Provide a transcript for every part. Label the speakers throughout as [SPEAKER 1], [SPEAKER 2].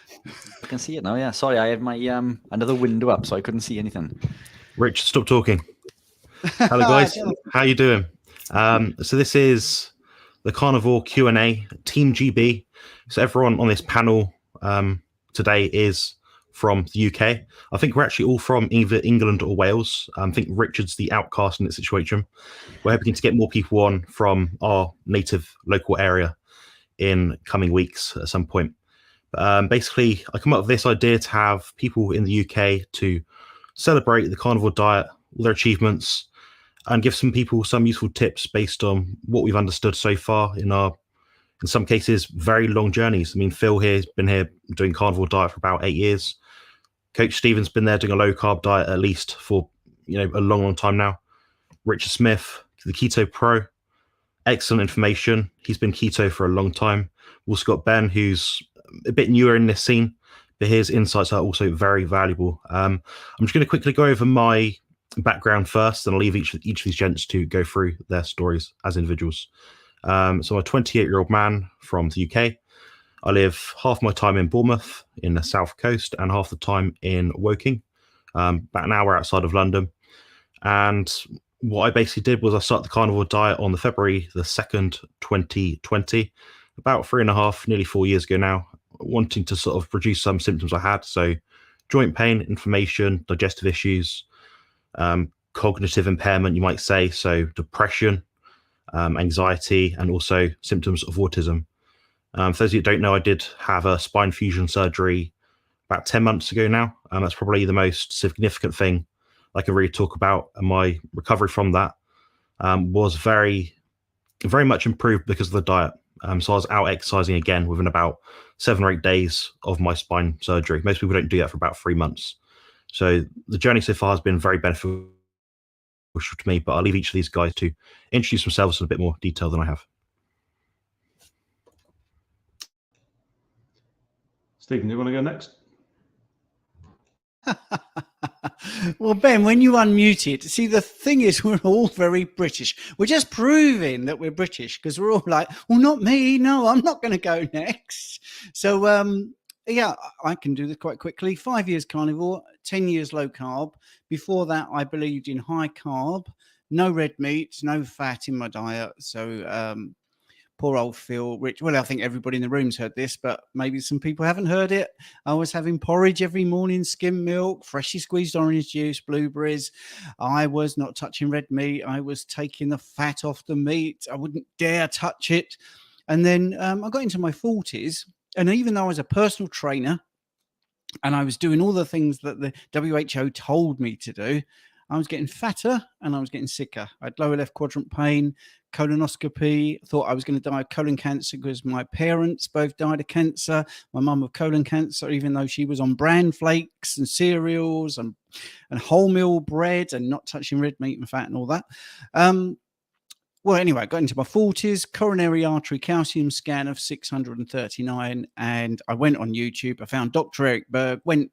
[SPEAKER 1] I can see it now. Yeah, sorry, I had my another window up, so I couldn't see anything.
[SPEAKER 2] Rich, stop talking. Hello, guys. How you doing? So this is the Carnivore Q&A Team GB. So everyone on this panel today is from the UK. I think we're actually all from either England or Wales. I think Richard's the outcast in this situation. We're hoping to get more people on from our native local area in coming weeks at some point. Basically, I come up with this idea to have people in the UK to celebrate the carnivore diet, all their achievements, and give some people some useful tips based on what we've understood so far in some cases, very long journeys. I mean, Phil here has been here doing carnivore diet for about 8 years. Coach Stephen's been there doing a low carb diet at least for a long time now. Richard Smith, the Keto Pro, excellent information. He's been keto for a long time. We've also got Ben, who's a bit newer in this scene, but his insights are also very valuable. I'm just going to quickly go over my background first, and I'll leave each of these gents to go through their stories as individuals. So I'm a 28-year-old man from the UK. I live half my time in Bournemouth in the south coast and half the time in Woking, about an hour outside of London. And what I basically did was I started the carnivore diet on the February the 2nd, 2020, about 3.5, nearly 4 years ago now, wanting to sort of reduce some symptoms I had. So joint pain, inflammation, digestive issues, cognitive impairment, you might say. So depression, anxiety, and also symptoms of autism. For those of you who don't know, I did have a spine fusion surgery about 10 months ago now. That's probably the most significant thing I can really talk about. And my recovery from that was very, very much improved because of the diet. So I was out exercising again within about 7 or 8 days of my spine surgery. Most people don't do that for about 3 months. So the journey so far has been very beneficial to me, but I'll leave each of these guys to introduce themselves in a bit more detail than I have.
[SPEAKER 3] Stephen, do you want to go next?
[SPEAKER 4] Well, Ben, when you unmute it, see, the thing is, we're all very British. We're just proving that we're British because we're all like, well, not me. No, I'm not going to go next. So, yeah, I can do this quite quickly. 5 years carnivore, 10 years low carb. Before that, I believed in high carb, no red meat, no fat in my diet. So, poor old Phil, Rich. Well, I think everybody in the room's heard this, but maybe some people haven't heard it. I was having porridge every morning, skim milk, freshly squeezed orange juice, blueberries. I was not touching red meat. I was taking the fat off the meat. I wouldn't dare touch it. And then I got into my 40s. And even though I was a personal trainer and I was doing all the things that the WHO told me to do, I was getting fatter and I was getting sicker. I had lower left quadrant pain, colonoscopy, thought I was going to die of colon cancer because my parents both died of cancer. My mum of colon cancer, even though she was on bran flakes and cereals and wholemeal bread and not touching red meat and fat and all that. Well, anyway, I got into my 40s, coronary artery calcium scan of 639, and I went on YouTube. I found Dr. Eric Berg, went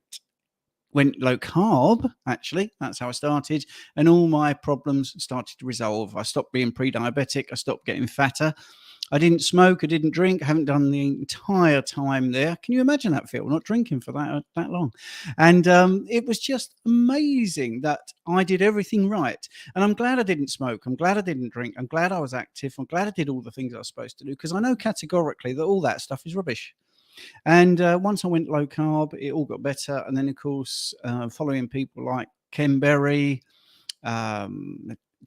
[SPEAKER 4] low carb, actually. That's how I started. And all my problems started to resolve. I stopped being pre-diabetic. I stopped getting fatter. I didn't smoke. I didn't drink. I haven't done the entire time there. Can you imagine that, Phil? Not drinking for that long. And it was just amazing that I did everything right. And I'm glad I didn't smoke. I'm glad I didn't drink. I'm glad I was active. I'm glad I did all the things I was supposed to do, because I know categorically that all that stuff is rubbish. And once I went low carb, it all got better. And then, of course, following people like Ken Berry,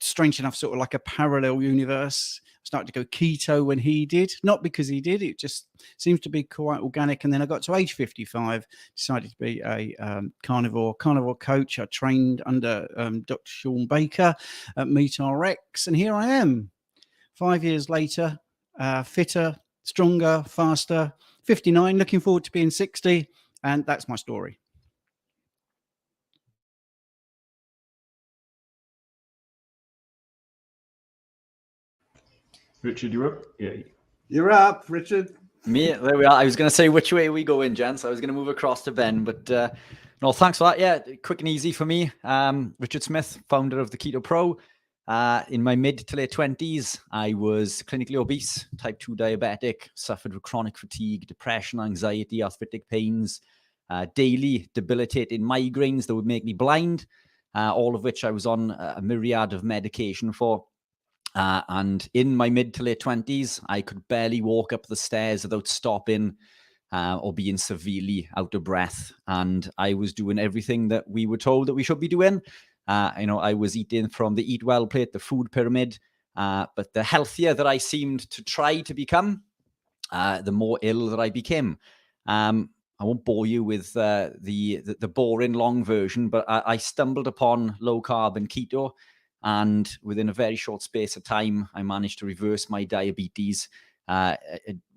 [SPEAKER 4] strange enough, sort of like a parallel universe. I started to go keto when he did, not because he did, it just seems to be quite organic. And then I got to age 55, decided to be a carnivore coach. I trained under Dr. Sean Baker at MeatRx, and here I am 5 years later, fitter, stronger, faster, 59, looking forward to being 60, and that's my story.
[SPEAKER 3] Richard, you're up? Yeah.
[SPEAKER 5] You're up, Richard.
[SPEAKER 1] Me, there we are. I was going to say, which way are we going, gents? I was going to move across to Ben, but no, thanks for that. Yeah, quick and easy for me. Richard Smith, founder of the Keto Pro. In my mid to late 20s, I was clinically obese, type 2 diabetic, suffered with chronic fatigue, depression, anxiety, arthritic pains, daily debilitating migraines that would make me blind, all of which I was on a myriad of medication for. And in my mid to late 20s, I could barely walk up the stairs without stopping or being severely out of breath. And I was doing everything that we were told that we should be doing. I was eating from the Eat Well plate, the food pyramid. But the healthier that I seemed to try to become, the more ill that I became. I won't bore you with the boring long version, but I stumbled upon low carb and keto. And within a very short space of time, I managed to reverse my diabetes.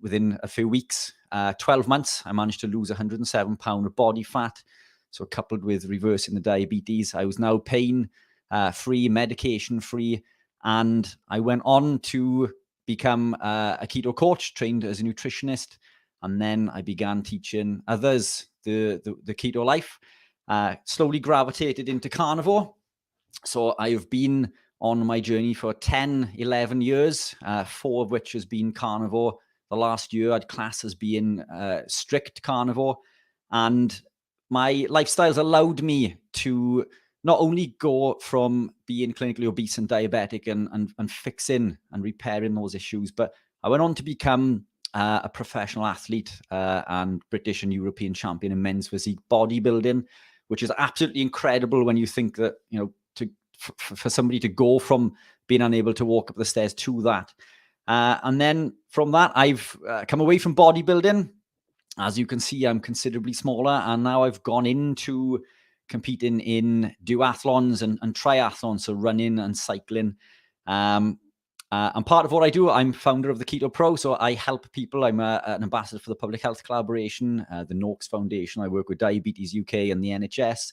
[SPEAKER 1] Within a few weeks, 12 months, I managed to lose 107 pounds of body fat. So coupled with reversing the diabetes, I was now pain-free, medication-free. And I went on to become a keto coach, trained as a nutritionist. And then I began teaching others the keto life, slowly gravitated into carnivore. So I've been on my journey for 10, 11 years, 4 of which has been carnivore. The last year I'd class as being strict carnivore. And my lifestyle's allowed me to not only go from being clinically obese and diabetic and fixing and repairing those issues, but I went on to become a professional athlete and British and European champion in men's physique bodybuilding, which is absolutely incredible when you think that, for somebody to go from being unable to walk up the stairs to that. And then from that, I've come away from bodybuilding. As you can see, I'm considerably smaller. And now I've gone into competing in duathlons and triathlons, so running and cycling. And part of what I do, I'm founder of the Keto Pro. So I help people. I'm an ambassador for the Public Health Collaboration, the Noakes Foundation. I work with Diabetes UK and the NHS.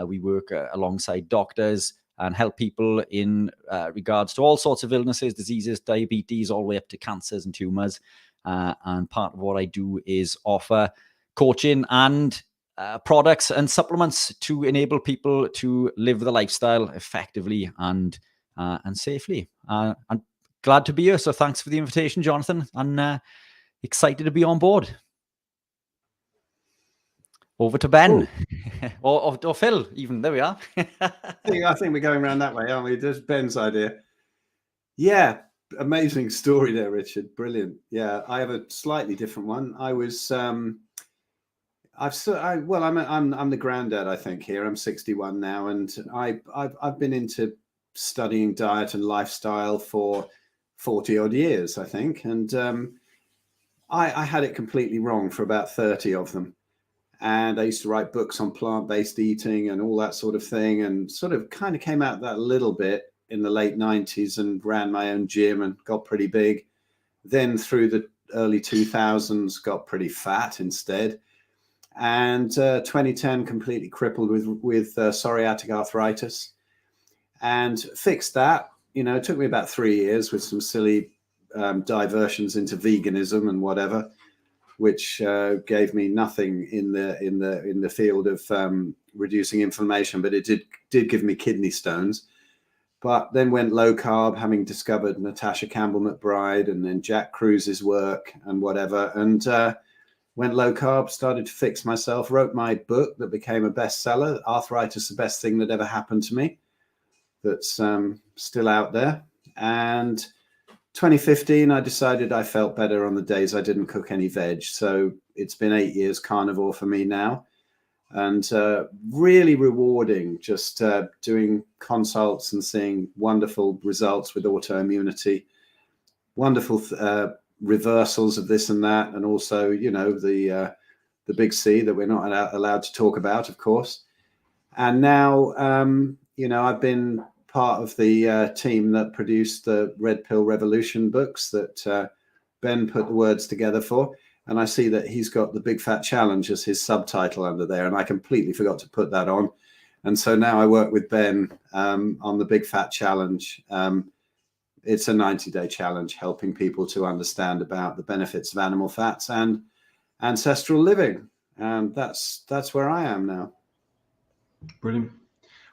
[SPEAKER 1] We work alongside doctors and help people in regards to all sorts of illnesses, diseases, diabetes, all the way up to cancers and tumors. And part of what I do is offer coaching and products and supplements to enable people to live the lifestyle effectively and safely. I'm glad to be here. So thanks for the invitation, Jonathan, and excited to be on board. Over to Ben. or Phil, even. There we are.
[SPEAKER 5] I think we're going around that way, aren't we? There's Ben's idea. Yeah, amazing story there, Richard. Brilliant. Yeah, I have a slightly different one. I was, I'm the granddad, I think, here. I'm 61 now, and I've been into studying diet and lifestyle for 40 odd years, I think, and I had it completely wrong for about 30 of them. And I used to write books on plant-based eating and all that sort of thing, and sort of kind of came out that a little bit in the late 90s and ran my own gym and got pretty big. Then through the early 2000s, got pretty fat instead. And 2010, completely crippled with psoriatic arthritis, and fixed that. It took me about 3 years with some silly diversions into veganism and whatever, which gave me nothing in the field of reducing inflammation, but it did give me kidney stones. But then went low carb, having discovered Natasha Campbell McBride and then Jack Cruse's work and whatever, and went low carb, started to fix myself, wrote my book that became a bestseller, Arthritis, the Best Thing That Ever Happened to Me, that's still out there. And 2015, I decided I felt better on the days I didn't cook any veg. So it's been 8 years carnivore for me now, and really rewarding, just doing consults and seeing wonderful results with autoimmunity, wonderful reversals of this and that, and also, the big C that we're not allowed to talk about, of course. And now, I've been part of the team that produced the Red Pill Revolution books that Ben put the words together for. And I see that he's got the Big Fat Challenge as his subtitle under there. And I completely forgot to put that on. And so now I work with Ben on the Big Fat Challenge. It's a 90-day challenge helping people to understand about the benefits of animal fats and ancestral living. And that's where I am now.
[SPEAKER 3] Brilliant.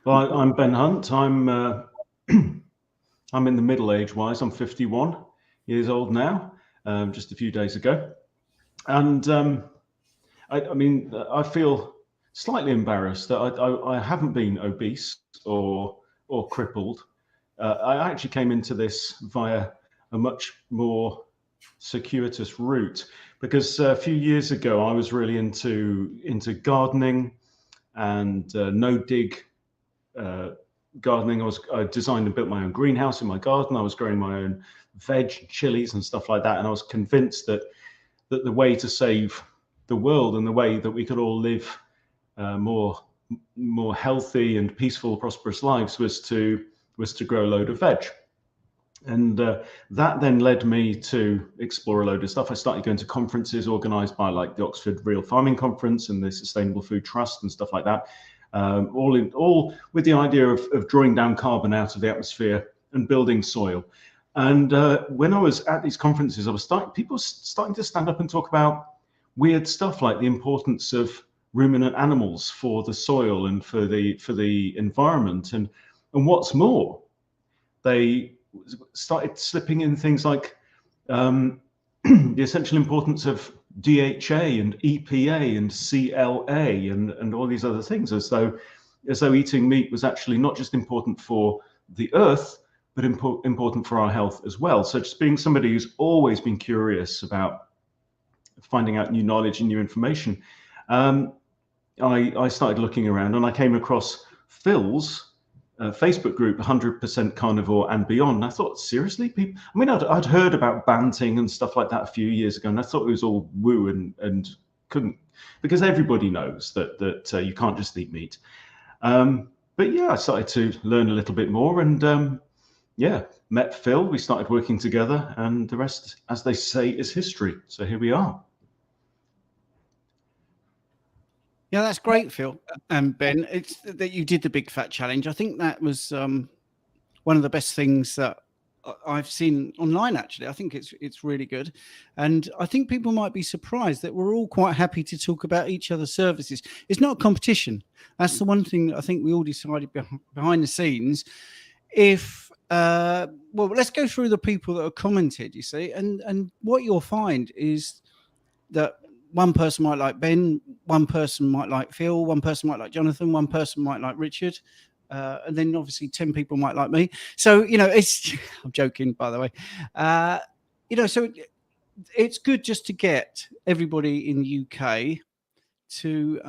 [SPEAKER 3] Well, I'm Ben Hunt. I'm I'm in the middle age-wise. I'm 51 years old now, just a few days ago. And I mean, I feel slightly embarrassed that I haven't been obese or crippled. I actually came into this via a much more circuitous route, because a few years ago I was really into gardening and no-dig gardening. I designed and built my own greenhouse in my garden. I was growing my own veg, chilies and stuff like that. And I was convinced that the way to save the world and the way that we could all live more healthy and peaceful, prosperous lives was to grow a load of veg. And that then led me to explore a load of stuff. I started going to conferences organized by like the Oxford Real Farming Conference and the Sustainable Food Trust and stuff like that. All with the idea of drawing down carbon out of the atmosphere and building soil. And when I was at these conferences, people starting to stand up and talk about weird stuff like the importance of ruminant animals for the soil and for the environment. And what's more, they started slipping in things like the essential importance of DHA and EPA and CLA and all these other things, as though eating meat was actually not just important for the earth, but important for our health as well. So just being somebody who's always been curious about finding out new knowledge and new information, I started looking around and I came across Phil's Facebook group, 100% Carnivore and Beyond. And I thought, seriously, people? I mean, I'd heard about banting and stuff like that a few years ago, and I thought it was all woo and couldn't, because everybody knows that you can't just eat meat. But yeah, I started to learn a little bit more, and yeah, met Phil. We started working together, and the rest, as they say, is history. So here we are.
[SPEAKER 4] Yeah, that's great, Phil and Ben. It's that you did the Big Fat Challenge. I think that was one of the best things that I've seen online. Actually, I think it's really good, and I think people might be surprised that we're all quite happy to talk about each other's services. It's not a competition. That's the one thing that I think we all decided behind the scenes. If well, let's go through the people that have commented. You see, and what you'll find is that one person might like Ben, one person might like Phil, one person might like Jonathan, one person might like Richard, and then obviously 10 people might like me. So, you know, it's, I'm joking, by the way. You know, so it's good just to get everybody in the UK to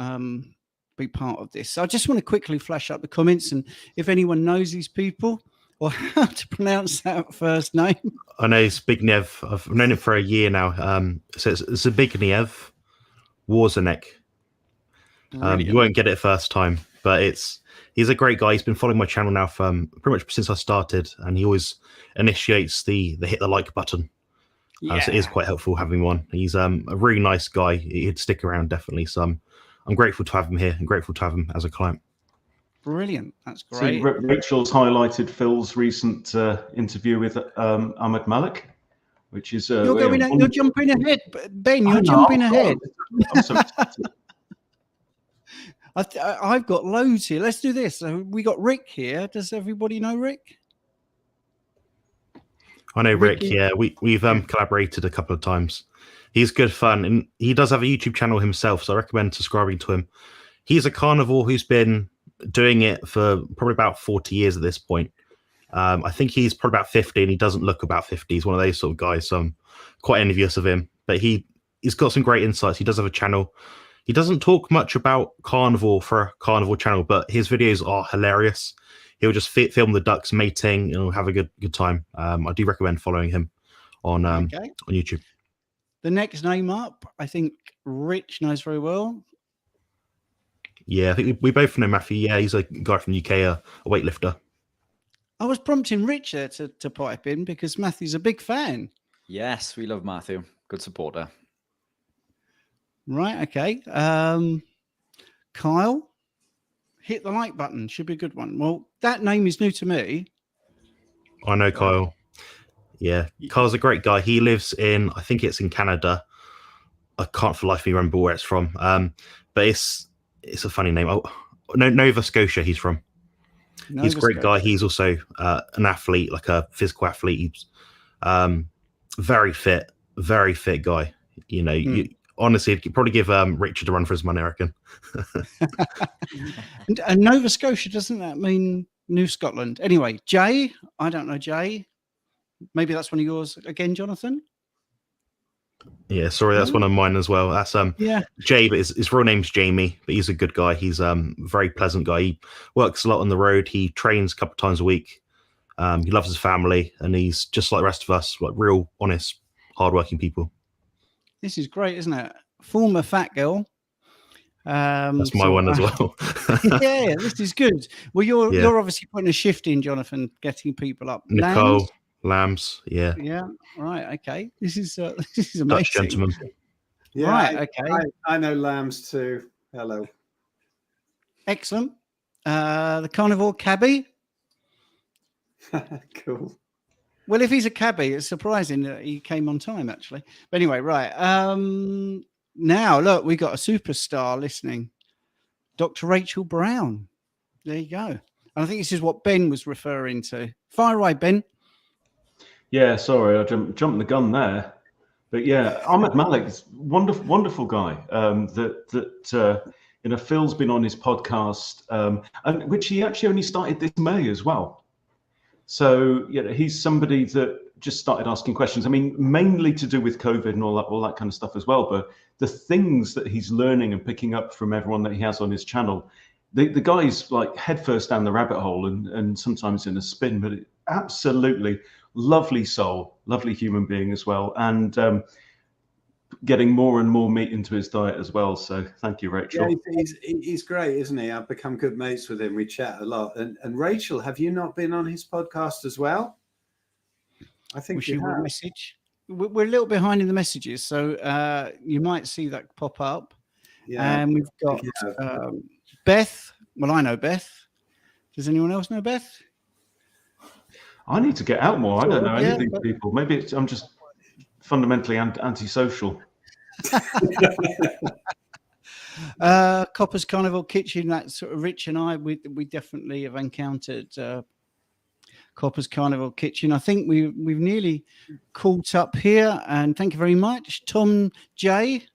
[SPEAKER 4] be part of this. So I just want to quickly flash up the comments, and if anyone knows these people or how to pronounce that first name.
[SPEAKER 2] I know Zbigniew. I've known him for a year now. So it's Zbigniew Warzenek. You won't get it first time, but he's a great guy. He's been following my channel now for pretty much since I started, and he always initiates the hit the like button. So it is quite helpful having one. He's a really nice guy. He'd stick around definitely. So I'm grateful to have him here and grateful to have him as a client.
[SPEAKER 4] Brilliant. That's great.
[SPEAKER 3] So Rachel's highlighted Phil's recent interview with Ahmed Malik, which is
[SPEAKER 4] you're jumping ahead, Ben. You're jumping ahead.
[SPEAKER 3] I'm so excited.
[SPEAKER 4] I've got loads here. Let's do this. So we got Rick here. Does everybody know Rick?
[SPEAKER 2] I know Rick. Yeah, we've collaborated a couple of times. He's good fun, and he does have a YouTube channel himself, so I recommend subscribing to him. He's a carnivore who's been doing it for probably about 40 years at this point. I think he's probably about 50, and he doesn't look about 50. He's one of those sort of guys, so I'm quite envious of him. But he's got some great insights. He does have a channel. He doesn't talk much about carnivore for a carnivore channel, but his videos are hilarious. He'll just film the ducks mating and have a good time. I do recommend following him on YouTube.
[SPEAKER 4] The next name up, I think Rich knows very well.
[SPEAKER 2] Yeah, I think we both know Matthew. Yeah, he's a guy from the UK, a weightlifter.
[SPEAKER 4] I was prompting Rich there to pipe in because Matthew's a big fan.
[SPEAKER 1] Yes, we love Matthew. Good supporter.
[SPEAKER 4] Right, okay. Kyle, hit the like button. Should be a good one. Well, that name is new to me.
[SPEAKER 2] I know Kyle. Yeah, Kyle's a great guy. He lives in, I think it's in Canada. I can't for life remember where it's from. But it's a funny name. Oh, no, Nova Scotia he's from. He's a great guy. He's also an athlete, like a physical athlete. He's very fit guy. You know, honestly, I'd probably give Richard a run for his money, I reckon.
[SPEAKER 4] And Nova Scotia, doesn't that mean New Scotland? Anyway, Jay, I don't know Jay. Maybe that's one of yours again, Jonathan?
[SPEAKER 2] Yeah, sorry, that's one of mine as well. That's Jay, but his real name's Jamie, but he's a good guy. He's a very pleasant guy. He works a lot on the road. He trains a couple of times a week. He loves his family, and he's just like the rest of us, like real, honest, hardworking people.
[SPEAKER 4] This is great, isn't it? Former fat girl.
[SPEAKER 2] That's my one as well.
[SPEAKER 4] Yeah, this is good. Well, you're obviously putting a shift in, Jonathan, getting people up.
[SPEAKER 2] Nicole. Lambs, yeah,
[SPEAKER 4] right, okay. This is amazing.
[SPEAKER 2] Dutch gentleman.
[SPEAKER 5] Yeah,
[SPEAKER 4] right, okay.
[SPEAKER 5] I know Lambs too. Hello.
[SPEAKER 4] Excellent. The Carnivore cabbie.
[SPEAKER 5] Cool.
[SPEAKER 4] Well, if he's a cabbie, it's surprising that he came on time, actually. But anyway, right. Now look, we got a superstar listening, Dr. Rachel Brown. There you go. And I think this is what Ben was referring to. Fire away, Ben.
[SPEAKER 3] Yeah, sorry, I jumped the gun there, but yeah, Ahmed Malik is wonderful guy. Phil's been on his podcast, and which he actually only started this May as well. So he's somebody that just started asking questions. I mean, mainly to do with COVID and all that kind of stuff as well. But the things that he's learning and picking up from everyone that he has on his channel, the guy's like headfirst down the rabbit hole and sometimes in a spin, but absolutely lovely soul, lovely human being as well, and getting more and more meat into his diet as well. So thank you, Rachel.
[SPEAKER 5] Yeah, he's great, isn't he? I've become good mates with him. We chat a lot. And Rachel, have you not been on his podcast as well? I think you have.
[SPEAKER 4] Message. We're a little behind in the messages, so you might see that pop up. Yeah, and we've got Beth. Well, I know Beth. Does anyone else know Beth?
[SPEAKER 3] I need to get out more. I don't know anything to people. Maybe I'm just fundamentally antisocial.
[SPEAKER 4] Copper's Carnival Kitchen. That's sort of Rich and I. We definitely have encountered Copper's Carnival Kitchen. I think we've nearly caught up here. And thank you very much, Tom J.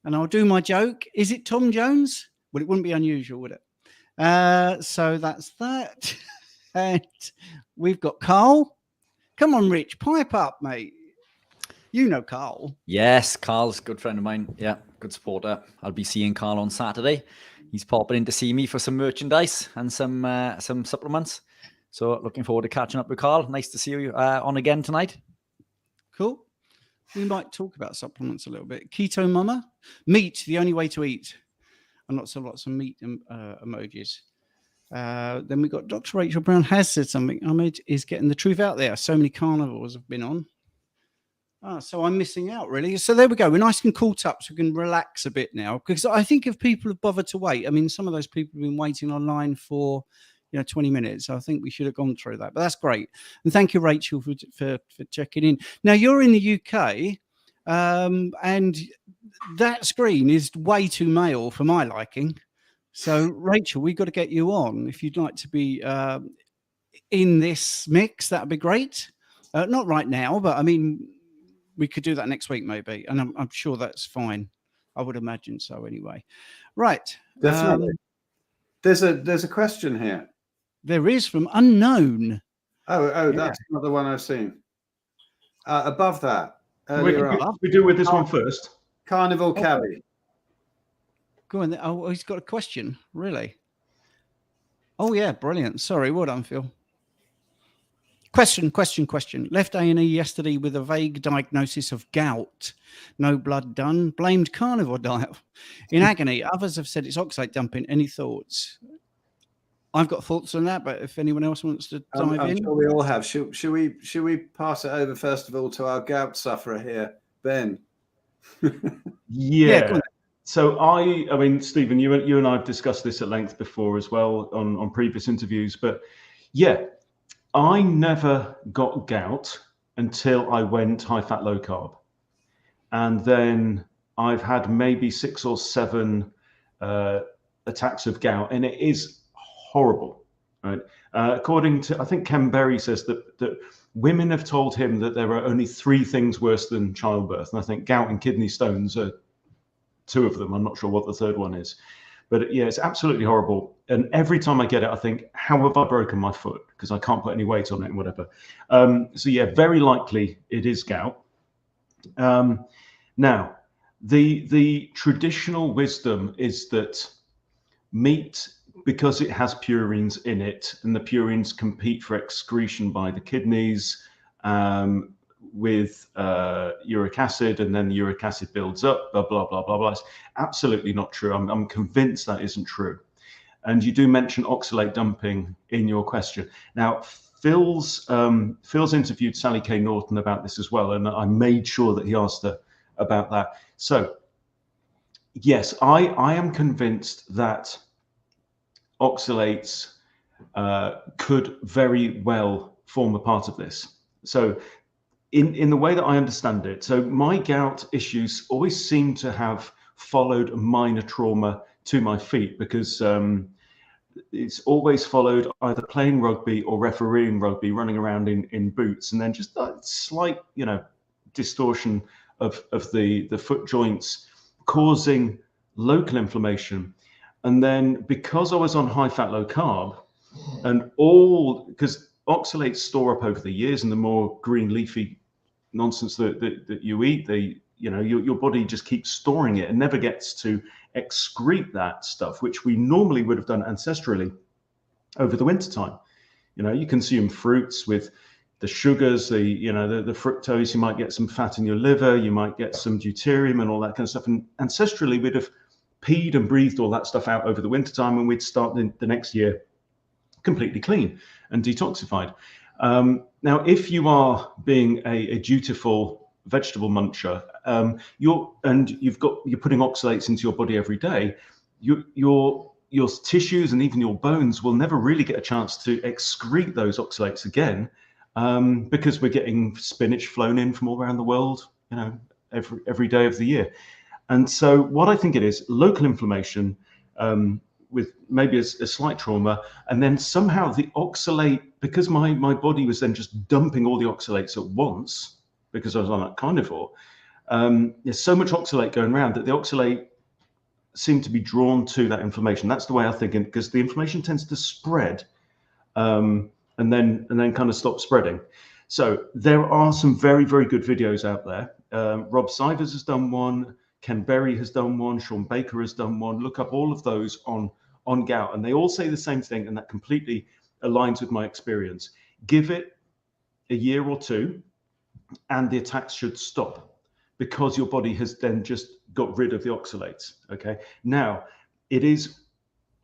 [SPEAKER 4] And I'll do my joke. Is it Tom Jones? Well, it wouldn't be unusual, would it? So that's that. And we've got Carl. Come on, Rich, pipe up, mate. You know Carl.
[SPEAKER 1] Yes, Carl's a good friend of mine. Yeah, good supporter. I'll be seeing Carl on Saturday. He's popping in to see me for some merchandise and some supplements. So looking forward to catching up with Carl. Nice to see you on again tonight.
[SPEAKER 4] Cool. We might talk about supplements a little bit. Keto Mama. Meat, the only way to eat. And lots of meat emojis. Then we got Dr. Rachel Brown has said something. Ahmed is getting the truth out there. So many carnivores have been on. So I'm missing out, really. So there we go. We're nice and caught up, so we can relax a bit now. Because I think if people have bothered to wait, I mean, some of those people have been waiting online for 20 minutes. I think we should have gone through that. But that's great. And thank you, Rachel, for checking in. Now, you're in the UK, and that screen is way too male for my liking. So, Rachel, we've got to get you on. If you'd like to be in this mix, that'd be great. Not right now, but I mean, we could do that next week, maybe. And I'm sure that's fine. I would imagine so anyway. Right.
[SPEAKER 5] Definitely. There's a question here.
[SPEAKER 4] There is from Unknown.
[SPEAKER 5] Oh, that's another one I've seen. Above that.
[SPEAKER 3] We do with this one first.
[SPEAKER 5] Carnival Cabbie.
[SPEAKER 4] Go on. Oh, he's got a question. Really? Oh, yeah. Brilliant. Sorry. Well done, Phil. Question. Left A&E yesterday with a vague diagnosis of gout. No blood done. Blamed carnivore diet. In agony. Others have said it's oxalate dumping. Any thoughts? I've got thoughts on that, but if anyone else wants to dive in.
[SPEAKER 5] I'm sure we all have. Should we pass it over, first of all, to our gout sufferer here, Ben?
[SPEAKER 3] Yeah. So I mean, Stephen, you and I have discussed this at length before as well on previous interviews, but yeah, I never got gout until I went high fat, low carb. And then I've had maybe 6 or 7 attacks of gout, and it is horrible. right? According to, I think Ken Berry says that women have told him that there are only 3 things worse than childbirth. And I think gout and kidney stones are 2 of them. I'm not sure what the 3rd one is. But yeah, it's absolutely horrible. And every time I get it, I think, how have I broken my foot? Because I can't put any weight on it and whatever. So yeah, very likely it is gout. Now, the traditional wisdom is that meat, because it has purines in it, and the purines compete for excretion by the kidneys with uric acid, and then the uric acid builds up, blah, blah, blah, blah, blah. It's absolutely not true. I'm convinced that isn't true. And you do mention oxalate dumping in your question. Now, Phil's interviewed Sally K. Norton about this as well, and I made sure that he asked her about that. So, yes, I am convinced that oxalates could very well form a part of this. So in the way that I understand it, so my gout issues always seem to have followed minor trauma to my feet, because it's always followed either playing rugby or refereeing rugby, running around in boots, and then just that slight, distortion of the foot joints causing local inflammation. And then because I was on high fat, low carb, and because oxalates store up over the years, and the more green leafy nonsense that you eat, your body just keeps storing it and never gets to excrete that stuff, which we normally would have done ancestrally over the winter time. You consume fruits with the sugars, the fructose, you might get some fat in your liver, you might get some deuterium and all that kind of stuff. And ancestrally, we'd have peed and breathed all that stuff out over the winter time, and we'd start the next year completely clean and detoxified. Now, if you are being a dutiful vegetable muncher, you're putting oxalates into your body every day, your tissues and even your bones will never really get a chance to excrete those oxalates again, because we're getting spinach flown in from all around the world, every day of the year. And so what I think it is, local inflammation with maybe a slight trauma, and then somehow the oxalate, because my body was then just dumping all the oxalates at once, because I was on that carnivore, there's so much oxalate going around that the oxalate seemed to be drawn to that inflammation. That's the way I think, because the inflammation tends to spread and then kind of stop spreading. So there are some very, very good videos out there. Rob Sivers has done one. Ken Berry has done one. Sean Baker has done one. Look up all of those on gout, and they all say the same thing, and that completely aligns with my experience. Give it a year or 2, and the attacks should stop, because your body has then just got rid of the oxalates. Okay. Now, it is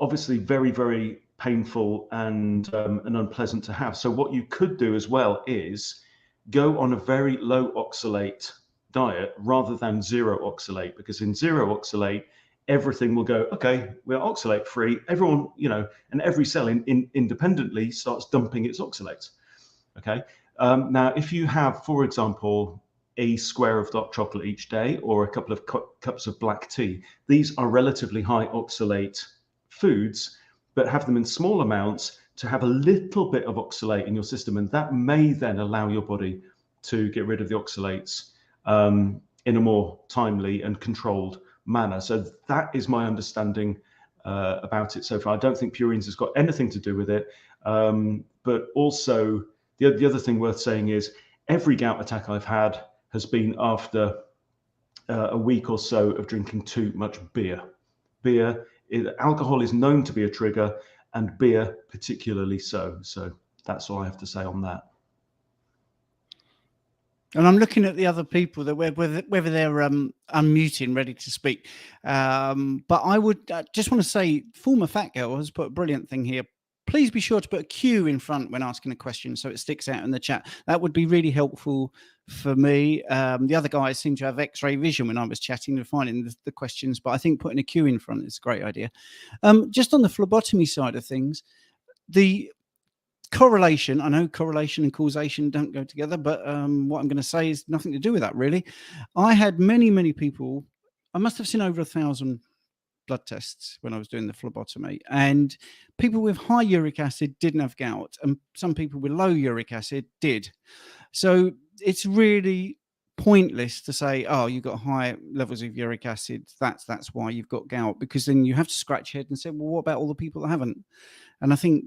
[SPEAKER 3] obviously very, very painful and unpleasant to have. So what you could do as well is go on a very low oxalate diet rather than zero oxalate, because in zero oxalate, everything will go, okay, we're oxalate free. Everyone, and every cell independently starts dumping its oxalates. Okay. Now, if you have, for example, a square of dark chocolate each day, or a couple of cups of black tea, these are relatively high oxalate foods, but have them in small amounts to have a little bit of oxalate in your system. And that may then allow your body to get rid of the oxalates in a more timely and controlled manner. So that is my understanding about it so far. I don't think purines has got anything to do with it. But also, the other thing worth saying is every gout attack I've had has been after a week or so of drinking too much beer. Alcohol is known to be a trigger, and beer particularly so. So that's all I have to say on that.
[SPEAKER 4] And I'm looking at the other people, that whether they're unmuting, ready to speak. But I would just want to say, former Fat Girl has put a brilliant thing here. Please be sure to put a Q in front when asking a question, so it sticks out in the chat. That would be really helpful for me. The other guys seem to have X-ray vision when I was chatting and finding the questions, but I think putting a Q in front is a great idea. Just on the phlebotomy side of things, the correlation, I know correlation and causation don't go together, but what I'm going to say is nothing to do with that, really. I had many people, I must have seen over 1,000 blood tests when I was doing the phlebotomy, and people with high uric acid didn't have gout, and some people with low uric acid did. So it's really pointless to say, oh, you've got high levels of uric acid, that's why you've got gout, because then you have to scratch your head and say, well, what about all the people that haven't? And I think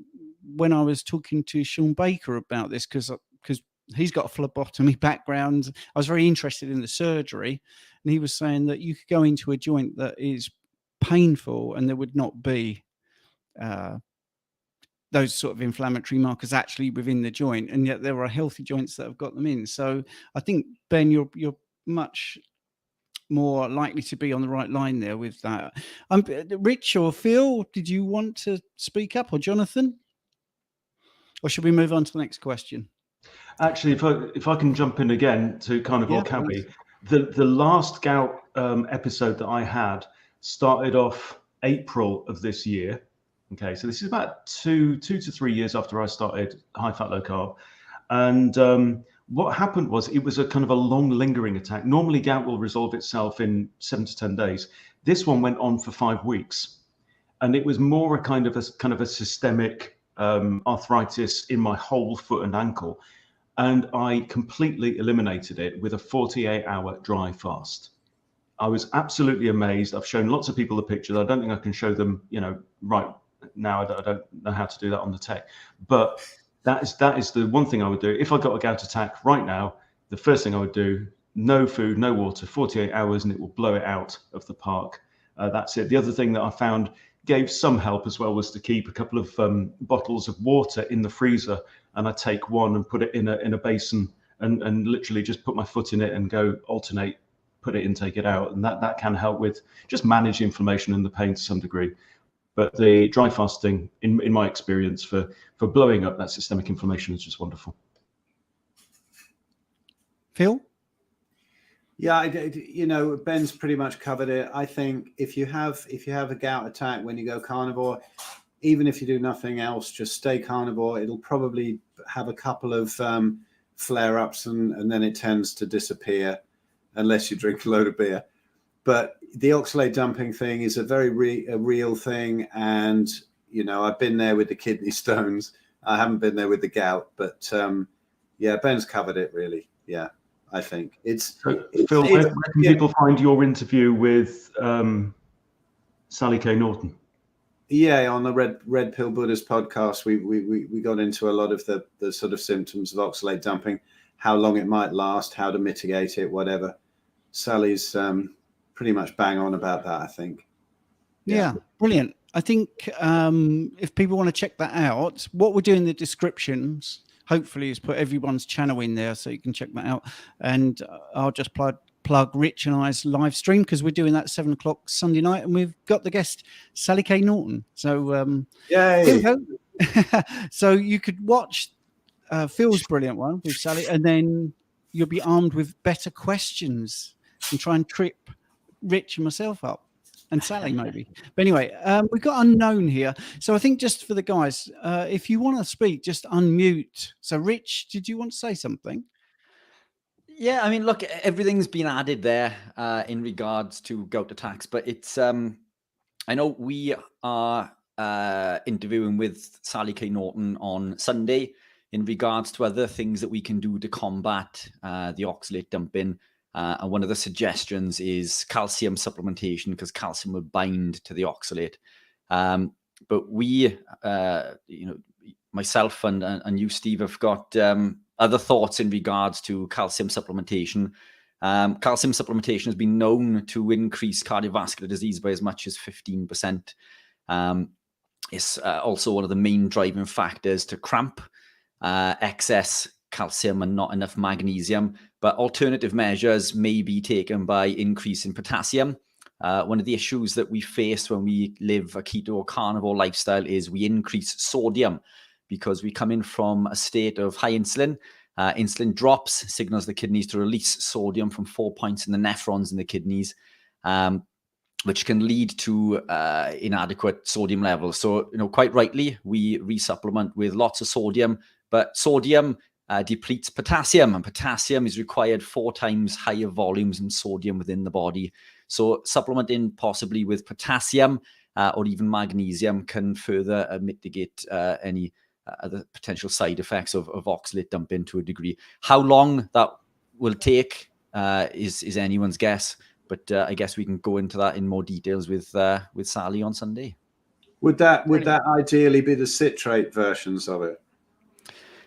[SPEAKER 4] when I was talking to Sean Baker about this, because he's got a phlebotomy background, I was very interested in the surgery, and he was saying that you could go into a joint that is painful and there would not be those sort of inflammatory markers actually within the joint, and yet there are healthy joints that have got them in. So I think, Ben, you're much more likely to be on the right line there with that. Rich or Phil, did you want to speak up, or Jonathan? Or should we move on to the next question?
[SPEAKER 3] Actually, if I can jump in again to Carnivore Cabby, the last gout episode that I had started off April of this year. Okay, so this is about two to 3 years after I started high fat, low carb. And what happened was it was a kind of a long lingering attack. Normally gout will resolve itself in 7 to 10 days. This one went on for 5 weeks, and it was more a kind of a systemic arthritis in my whole foot and ankle. And I completely eliminated it with a 48-hour dry fast. I was absolutely amazed. I've shown lots of people the pictures. I don't think I can show them, right now. I don't know how to do that on the tech, but that is the one thing I would do. If I got a gout attack right now, the first thing I would do, no food, no water, 48 hours, and it will blow it out of the park. That's it. The other thing that I found gave some help as well was to keep a couple of bottles of water in the freezer, and I take one and put it in a basin and literally just put my foot in it and go alternate, put it in, take it out, and that can help with just manage inflammation and the pain to some degree. But the dry fasting, in my experience, for blowing up that systemic inflammation is just wonderful.
[SPEAKER 4] Phil?
[SPEAKER 5] Yeah, Ben's pretty much covered it. I think if you have a gout attack when you go carnivore, even if you do nothing else, just stay carnivore. It'll probably have a couple of flare-ups, and then it tends to disappear unless you drink a load of beer. But the oxalate dumping thing is a very real thing, and I've been there with the kidney stones. I haven't been there with the gout, but Ben's covered it really. Yeah, I think
[SPEAKER 3] Phil, where can people find your interview with Sally K. Norton?
[SPEAKER 5] Yeah, on the Red Pill Buddhist podcast, we got into a lot of the sort of symptoms of oxalate dumping, how long it might last, how to mitigate it, whatever. Sally's pretty much bang on about that, I think.
[SPEAKER 4] Yeah, brilliant. I think if people want to check that out, what we'll do in the descriptions, hopefully, is put everyone's channel in there so you can check that out. And I'll just plug Rich and I's live stream, because we're doing that 7 o'clock Sunday night, and we've got the guest Sally K. Norton. So
[SPEAKER 5] yay!
[SPEAKER 4] So you could watch Phil's brilliant one with Sally, and then you'll be armed with better questions and try and trip Rich and myself up, and Sally maybe. But anyway, we've got unknown here. So I think just for the guys, if you want to speak, just unmute. So Rich, did you want to say something?
[SPEAKER 1] Yeah, I mean, look, everything's been added there in regards to gout attacks, but it's, I know we are interviewing with Sally K. Norton on Sunday in regards to other things that we can do to combat the oxalate dumping. And one of the suggestions is calcium supplementation, because calcium will bind to the oxalate. But we, myself and you, Steve, have got other thoughts in regards to calcium supplementation. Calcium supplementation has been known to increase cardiovascular disease by as much as 15%. It's also one of the main driving factors to cramp, excess calcium and not enough magnesium. But alternative measures may be taken by increasing potassium. One of the issues that we face when we live a keto or carnivore lifestyle is we increase sodium, because we come in from a state of high insulin. Insulin drops, signals the kidneys to release sodium from 4 points in the nephrons in the kidneys, which can lead to inadequate sodium levels. So, quite rightly, we resupplement with lots of sodium, but sodium depletes potassium, and potassium is required 4 times higher volumes than sodium within the body. So supplementing possibly with potassium or even magnesium can further mitigate any other potential side effects of oxalate dumping to a degree. How long that will take is anyone's guess, but I guess we can go into that in more details with Sally on Sunday.
[SPEAKER 5] Would that ideally be the citrate versions of it?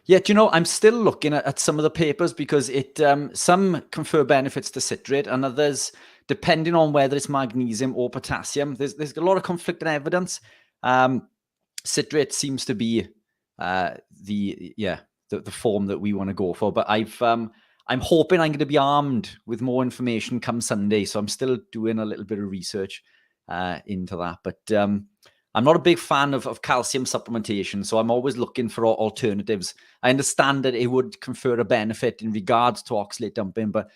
[SPEAKER 1] Yeah, do you know, I'm still looking at some of the papers because it some confer benefits to citrate and others, depending on whether it's magnesium or potassium, there's a lot of conflicting evidence. Citrate seems to be the form that we want to go for, but I'm hoping I'm going to be armed with more information come Sunday, so I'm still doing a little bit of research into that. But I'm not a big fan of calcium supplementation, so I'm always looking for alternatives. I understand that it would confer a benefit in regards to oxalate dumping, but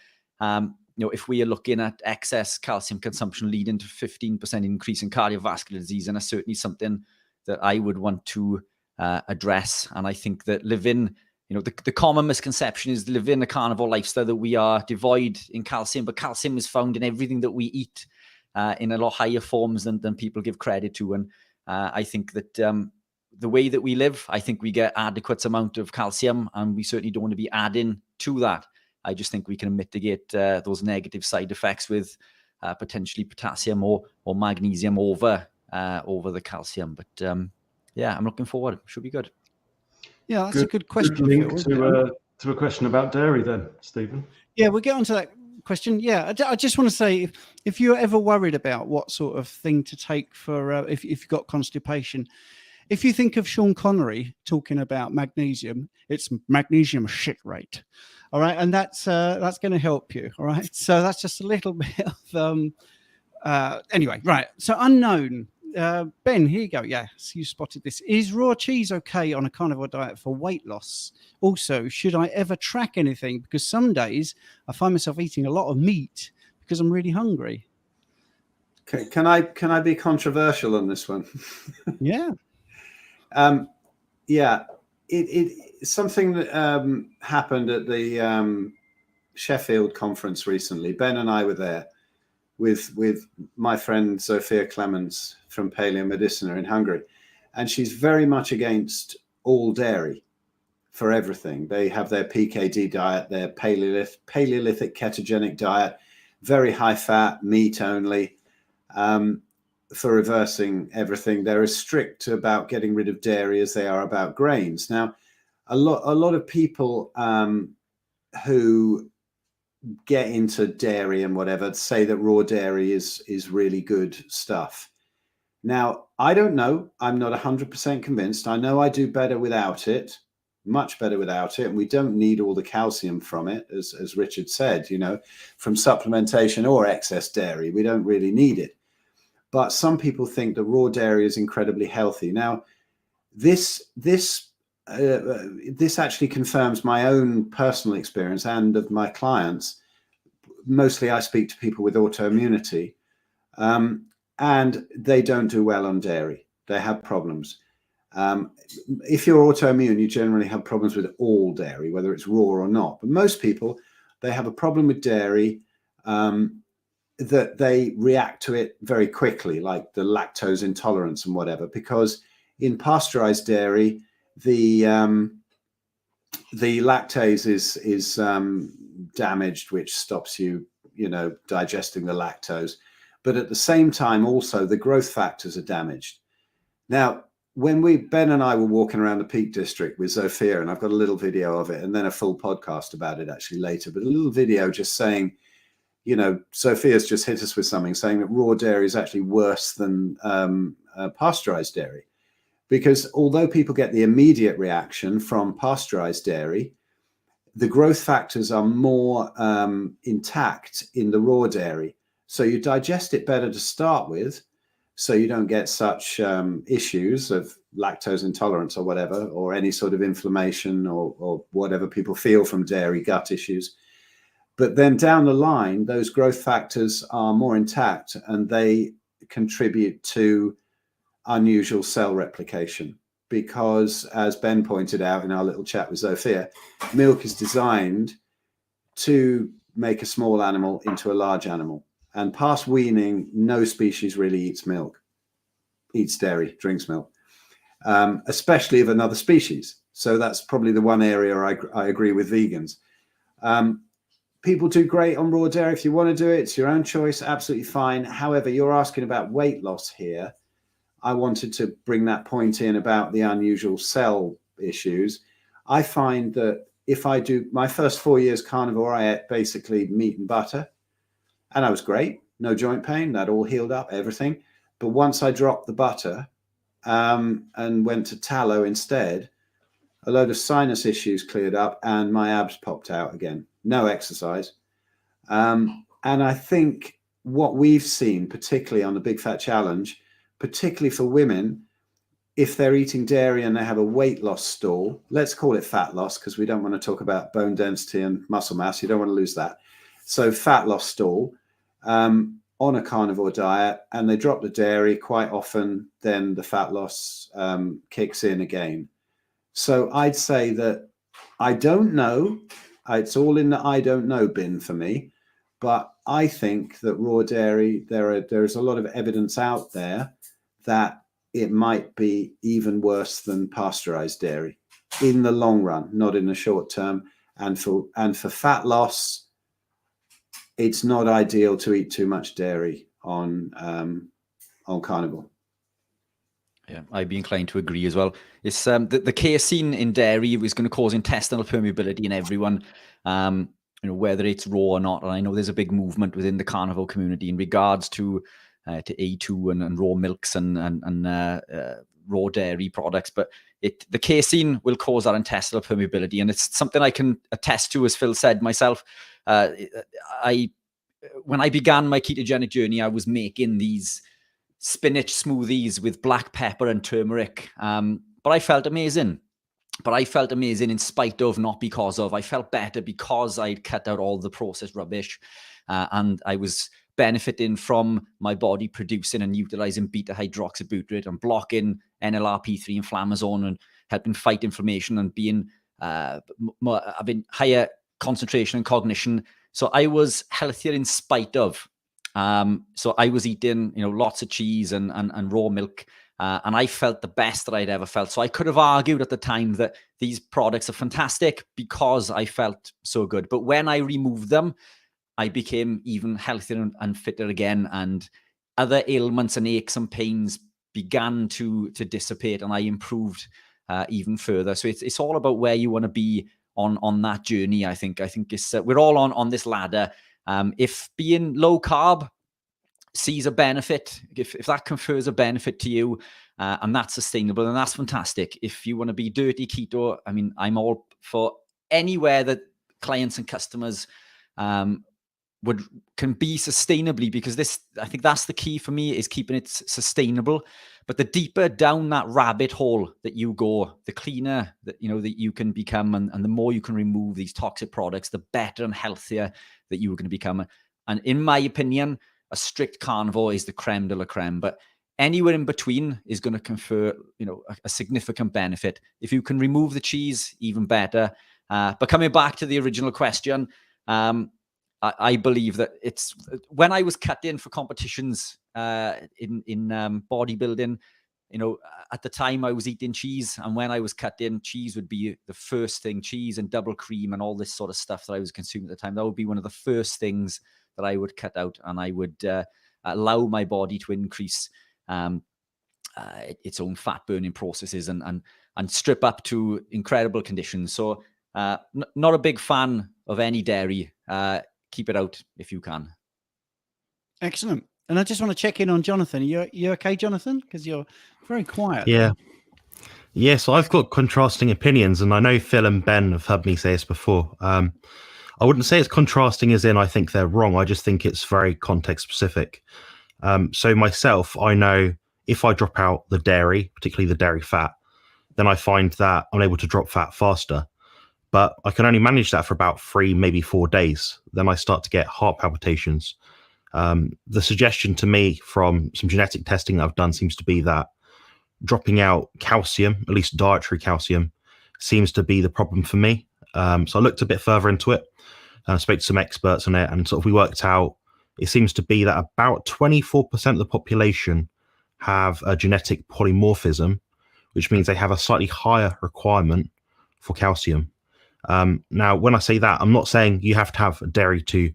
[SPEAKER 1] if we are looking at excess calcium consumption leading to 15% increase in cardiovascular disease, and that's certainly something that I would want to address. And I think that living, the common misconception is living a carnivore lifestyle that we are devoid in calcium, but calcium is found in everything that we eat in a lot higher forms than people give credit to. And I think that the way that we live, I think we get adequate amount of calcium, and we certainly don't want to be adding to that. I just think we can mitigate those negative side effects with potentially potassium or magnesium over the calcium. But yeah, I'm looking forward. Should be good.
[SPEAKER 4] Yeah, that's a good question.
[SPEAKER 3] Good link to a question about dairy then, Stephen.
[SPEAKER 4] Yeah, we'll get on to that question. Yeah, I just want to say, if you're ever worried about what sort of thing to take for if you've got constipation, if you think of Sean Connery talking about magnesium, it's magnesium citrate. All right, and that's going to help you. All right, so that's just a little bit of anyway. Right, so unknown. Ben, here you go. Yes, you spotted this. Is raw cheese okay on a carnivore diet for weight loss? Also, should I ever track anything? Because some days I find myself eating a lot of meat because I'm really hungry.
[SPEAKER 5] Okay, can I be controversial on this one?
[SPEAKER 4] Yeah.
[SPEAKER 5] It's something that happened at the Sheffield conference recently. Ben and I were there with my friend Sophia Clemens from Paleo Medicina in Hungary, and she's very much against all dairy for everything. They have their PKD diet, their Paleolithic ketogenic diet, very high fat, meat only. For reversing everything, they're as strict about getting rid of dairy as they are about grains. Now, a lot of people who get into dairy and whatever say that raw dairy is really good stuff. Now, I don't know. I'm not 100% convinced. I know I do better without it, much better without it, and we don't need all the calcium from it, as Richard said. From supplementation or excess dairy, we don't really need it. But some people think that raw dairy is incredibly healthy. Now, this actually confirms my own personal experience and of my clients. Mostly, I speak to people with autoimmunity, and they don't do well on dairy. They have problems. If you're autoimmune, you generally have problems with all dairy, whether it's raw or not. But most people, they have a problem with dairy. That they react to it very quickly, like the lactose intolerance and whatever, because in pasteurized dairy, the lactase is damaged, which stops you, digesting the lactose. But at the same time, also the growth factors are damaged. Now, when Ben and I were walking around the Peak District with Sophia, and I've got a little video of it, and then a full podcast about it actually later, but a little video just saying, Sophia's just hit us with something saying that raw dairy is actually worse than pasteurized dairy, because although people get the immediate reaction from pasteurized dairy, the growth factors are more intact in the raw dairy. So you digest it better to start with, so you don't get such issues of lactose intolerance or whatever, or any sort of inflammation or whatever people feel from dairy, gut issues. But then down the line, those growth factors are more intact, and they contribute to unusual cell replication. Because, as Ben pointed out in our little chat with Sophia, milk is designed to make a small animal into a large animal. And past weaning, no species really eats dairy, drinks milk, especially of another species. So that's probably the one area I agree with vegans. People do great on raw dairy. If you want to do it, it's your own choice, absolutely fine. However, you're asking about weight loss here. I wanted to bring that point in about the unusual cell issues. I find that if I do my first 4 years carnivore, I ate basically meat and butter, and I was great. No joint pain, that all healed up, everything. But once I dropped the butter and went to tallow instead, a load of sinus issues cleared up and my abs popped out again. No exercise. And I think what we've seen, particularly on the Big Fat Challenge, particularly for women, if they're eating dairy and they have a weight loss stall, let's call it fat loss because we don't want to talk about bone density and muscle mass. You don't want to lose that. So fat loss stall on a carnivore diet, and they drop the dairy, quite often then the fat loss kicks in again. So I'd say that I don't know. It's all in the I don't know bin for me. But I think that raw dairy, there's a lot of evidence out there that it might be even worse than pasteurized dairy in the long run, not in the short term. And for fat loss, it's not ideal to eat too much dairy on carnivore.
[SPEAKER 1] Yeah, I'd be inclined to agree as well. It's the casein in dairy is going to cause intestinal permeability in everyone, whether it's raw or not. And I know there's a big movement within the carnivore community in regards to A2 and raw milks and raw dairy products. But the casein will cause that intestinal permeability, and it's something I can attest to, as Phil said myself. When I began my ketogenic journey, I was making these spinach smoothies with black pepper and turmeric. But I felt amazing. But I felt amazing in spite of, not because of. I felt better because I'd cut out all the processed rubbish. And I was benefiting from my body producing and utilizing beta hydroxybutyrate and blocking NLRP3 inflammasome and helping fight inflammation and being having higher concentration and cognition. So I was healthier in spite of. So I was eating, lots of cheese and raw milk, and I felt the best that I'd ever felt. So I could have argued at the time that these products are fantastic because I felt so good. But when I removed them, I became even healthier and fitter again, and other ailments and aches and pains began to dissipate, and I improved even further. So it's all about where you want to be on that journey. I think it's we're all on this ladder. If being low carb sees a benefit, if that confers a benefit to you, and that's sustainable, then that's fantastic. If you want to be dirty keto, I mean, I'm all for anywhere that clients and customers can be sustainably, because I think that's the key for me, is keeping it sustainable. But the deeper down that rabbit hole that you go, the cleaner that you can become, and the more you can remove these toxic products, the better and healthier that you are going to become. And in my opinion, a strict carnivore is the creme de la creme, but anywhere in between is going to confer, a significant benefit. If you can remove the cheese, even better. But coming back to the original question, I believe that it's when I was cut in for competitions in bodybuilding, at the time I was eating cheese, and when I was cut in, cheese would be the first thing, cheese and double cream and all this sort of stuff that I was consuming at the time. That would be one of the first things that I would cut out, and I would allow my body to increase its own fat burning processes and strip up to incredible conditions. So not a big fan of any dairy. Keep it out if you can.
[SPEAKER 4] Excellent. And I just want to check in on Jonathan. You okay, Jonathan? Because you're very quiet.
[SPEAKER 2] Yeah. Yes, I've got contrasting opinions, and I know Phil and Ben have heard me say this before. I wouldn't say it's contrasting as in I think they're wrong. I just think it's very context specific. So myself, I know if I drop out the dairy, particularly the dairy fat, then I find that I'm able to drop fat faster. But I can only manage that for about 3, maybe 4 days. Then I start to get heart palpitations. The suggestion to me from some genetic testing that I've done seems to be that dropping out calcium, at least dietary calcium, seems to be the problem for me. So I looked a bit further into it. Spoke to some experts on it, and sort of we worked out it seems to be that about 24% of the population have a genetic polymorphism, which means they have a slightly higher requirement for calcium. Now, when I say that, I'm not saying you have to have dairy to,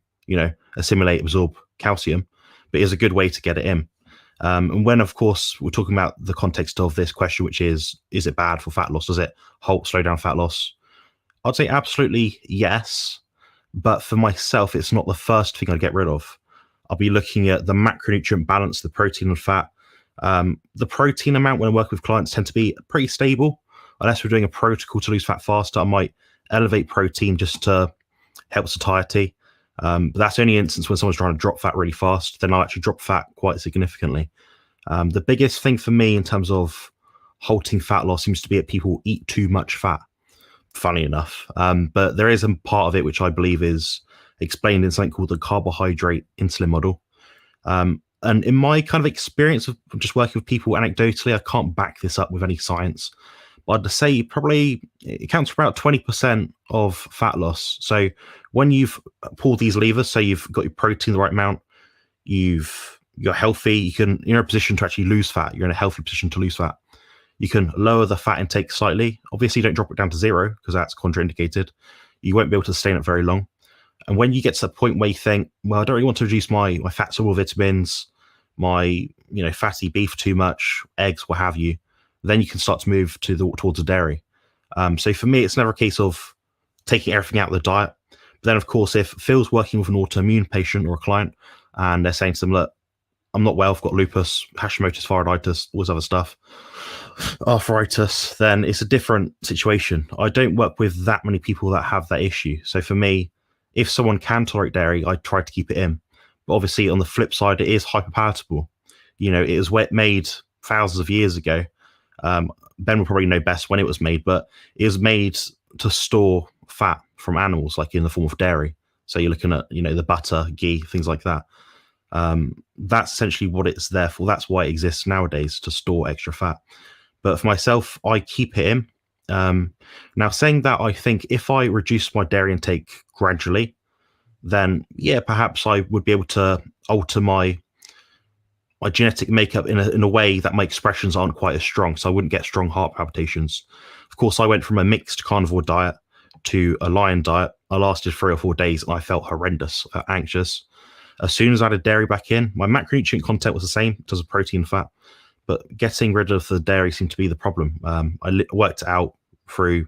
[SPEAKER 2] assimilate, absorb calcium, but it's a good way to get it in. And when, of course, we're talking about the context of this question, which is it bad for fat loss? Does it slow down fat loss? I'd say absolutely yes. But for myself, it's not the first thing I'd get rid of. I'll be looking at the macronutrient balance, the protein and fat. The protein amount when I work with clients tend to be pretty stable. Unless we're doing a protocol to lose fat faster, I might elevate protein just to help satiety. But that's the only instance when someone's trying to drop fat really fast, then I'll actually drop fat quite significantly. The biggest thing for me in terms of halting fat loss seems to be that people eat too much fat, funny enough. But there is a part of it which I believe is explained in something called the carbohydrate insulin model. And in my kind of experience of just working with people anecdotally, I can't back this up with any science, but I'd say probably it accounts for about 20% of fat loss. So when you've pulled these levers, so you've got your protein the right amount, you're healthy, you're in a position to actually lose fat. You're in a healthy position to lose fat. You can lower the fat intake slightly. Obviously, don't drop it down to zero because that's contraindicated. You won't be able to sustain it very long. And when you get to the point where you think, well, I don't really want to reduce my fat soluble vitamins, my fatty beef too much, eggs, what have you, then you can start to move towards the dairy. So for me, it's never a case of taking everything out of the diet. But then, of course, if Phil's working with an autoimmune patient or a client and they're saying to them, look, I'm not well, I've got lupus, Hashimoto's thyroiditis, all this other stuff, arthritis, then it's a different situation. I don't work with that many people that have that issue. So for me, if someone can tolerate dairy, I try to keep it in. But obviously, on the flip side, it is hyperpalatable. It was made thousands of years ago. Ben will probably know best when it was made, but it was made to store fat from animals, like in the form of dairy. So you're looking at, the butter, ghee, things like that. That's essentially what it's there for. That's why it exists nowadays, to store extra fat. But for myself, I keep it in. Now, saying that, I think if I reduce my dairy intake gradually, then yeah, perhaps I would be able to alter my genetic makeup in a way that my expressions aren't quite as strong, so I wouldn't get strong heart palpitations. Of course, I went from a mixed carnivore diet to a lion diet. I lasted 3 or 4 days and I felt horrendous, anxious. As soon as I added dairy back in, my macronutrient content was the same in terms of protein and fat, but getting rid of the dairy seemed to be the problem. I worked it out through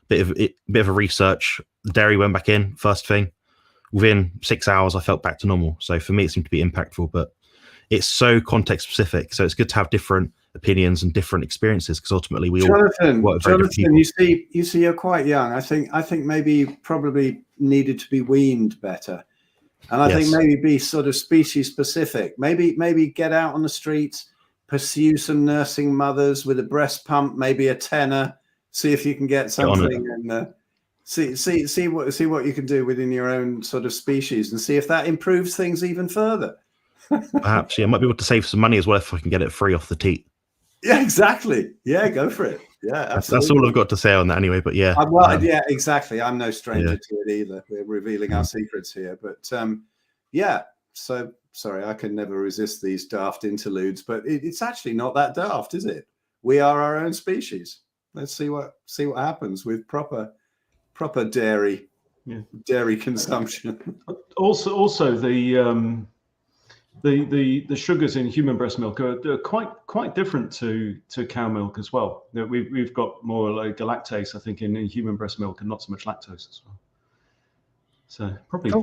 [SPEAKER 2] a bit of a research. The dairy went back in first thing. Within 6 hours, I felt back to normal. So for me, it seemed to be impactful, but it's so context specific. So it's good to have different opinions and different experiences, because ultimately we all work with very different people.
[SPEAKER 5] You see, you're quite young. I think maybe you probably needed to be weaned better. And I think maybe be sort of species specific. Maybe get out on the streets, pursue some nursing mothers with a breast pump, maybe a tenner. See if you can get something, and see what you can do within your own sort of species, and see if that improves things even further.
[SPEAKER 2] Perhaps, yeah, I might be able to save some money as well if I can get it free off the teat.
[SPEAKER 5] Yeah, exactly. Yeah, go for it. Yeah, absolutely.
[SPEAKER 2] That's all I've got to say on that anyway. But yeah,
[SPEAKER 5] yeah, exactly. I'm no stranger to it either. We're revealing our secrets here, but yeah. So sorry, I can never resist these daft interludes, but it's actually not that daft, is it? We are our own species. Let's see what happens with proper dairy consumption.
[SPEAKER 3] Also the sugars in human breast milk are quite different to cow milk as well. We've got more like galactase, I think, in human breast milk, and not so much lactose as well. So probably